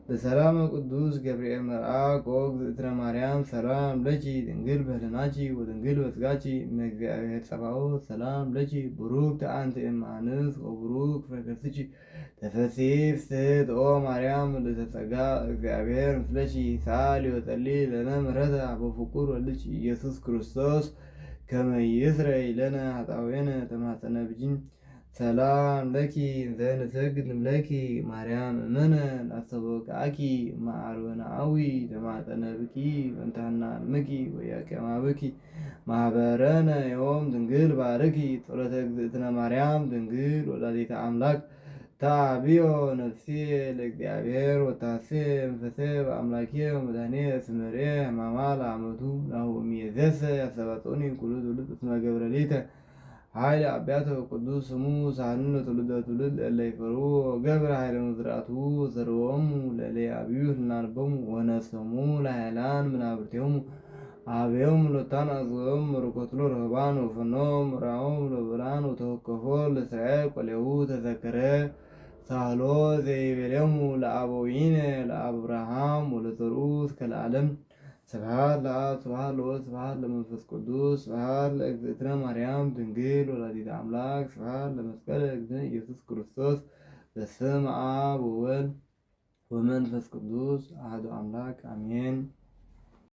በሰላም ቅዱስ ገብርኤል መልአክ ወእግዝእትነ ማርያም ሰላም ለኪ ድንግል በህሊናኪ ወድንግል በሥጋኪ እምእግዚአብሔር ጸባኦት ሰላም ለኪ ቡሩክት አንቲ እም አንስት ወቡሩክ ፍሬ ከርሥኪ ተፈሥሒ ፍስሕት ኦ ማርያም ምልዕተ ጸጋ እግዚአብሔር ምስለኪ ሳሊ ወጸሊ ለነ ምሕረተ በፍቁር ወልድኪ ኢየሱስ ክርስቶስ ከመ ይስረይ ለነ ኃጣውኤነ ተማፀነ ብኪ ሰላም ለኪ ዘንሰግድ ንብለኪ ማርያም እመነ ናስተበቅዓኪ ማዕርወናአዊ ተማፀነ ብኪ ወንታና እምኪ ወያቄማ ብኪ ማህበረነ ዮም ድንግል ባርኪ ጸሎተ እግዝእትነ ማርያም ድንግል ወላዲተ አምላክ ታቢዮ ነፍሴ ለእግዚአብሔር ወታሴ መንፈሴ በአምላክየ ወመድኃኒየ ስምርየ ሕማማ ለዓመቱ ናሁ እምይእዜሰ ያሰባጽኡኒ ኩሉ ትውልድ እስመ ገብረ ሊተ ኃይለ አብያተ ቅዱስ ስሙ ሳህኑን ለትውልደ ትውልድ እለ ይፈርሁ ገብረ ኃይለ መዝራእቱ ዘርቦሙ ለእለ አብዩ ህልናንቦሙ ወነሰሙ ለኃይላን ምናብርቴሙ አብዮም ሎታን አዝዮም ርኮትሎ ረህባን ወፈኖም ራኦም ለብላን ወተወከፎ ለእስራኤል ቆሌሁ ተዘከረ ሳህሎ ዘይቤሎሙ ለአበዊነ ለአብርሃም ወለዘርኡ እስከ ለዓለም ስብሐት ለአብ ስብሐት ለወልድ ስብሐት ለመንፈስ ቅዱስ ስብሐት ለእግዝእትነ ማርያም ድንግል ወላዲተ አምላክ ስብሐት ለመስቀል እግዝእትነ ኢየሱስ ክርስቶስ። በስመ አብ ወወልድ ወመንፈስ ቅዱስ አሐዱ አምላክ አሜን።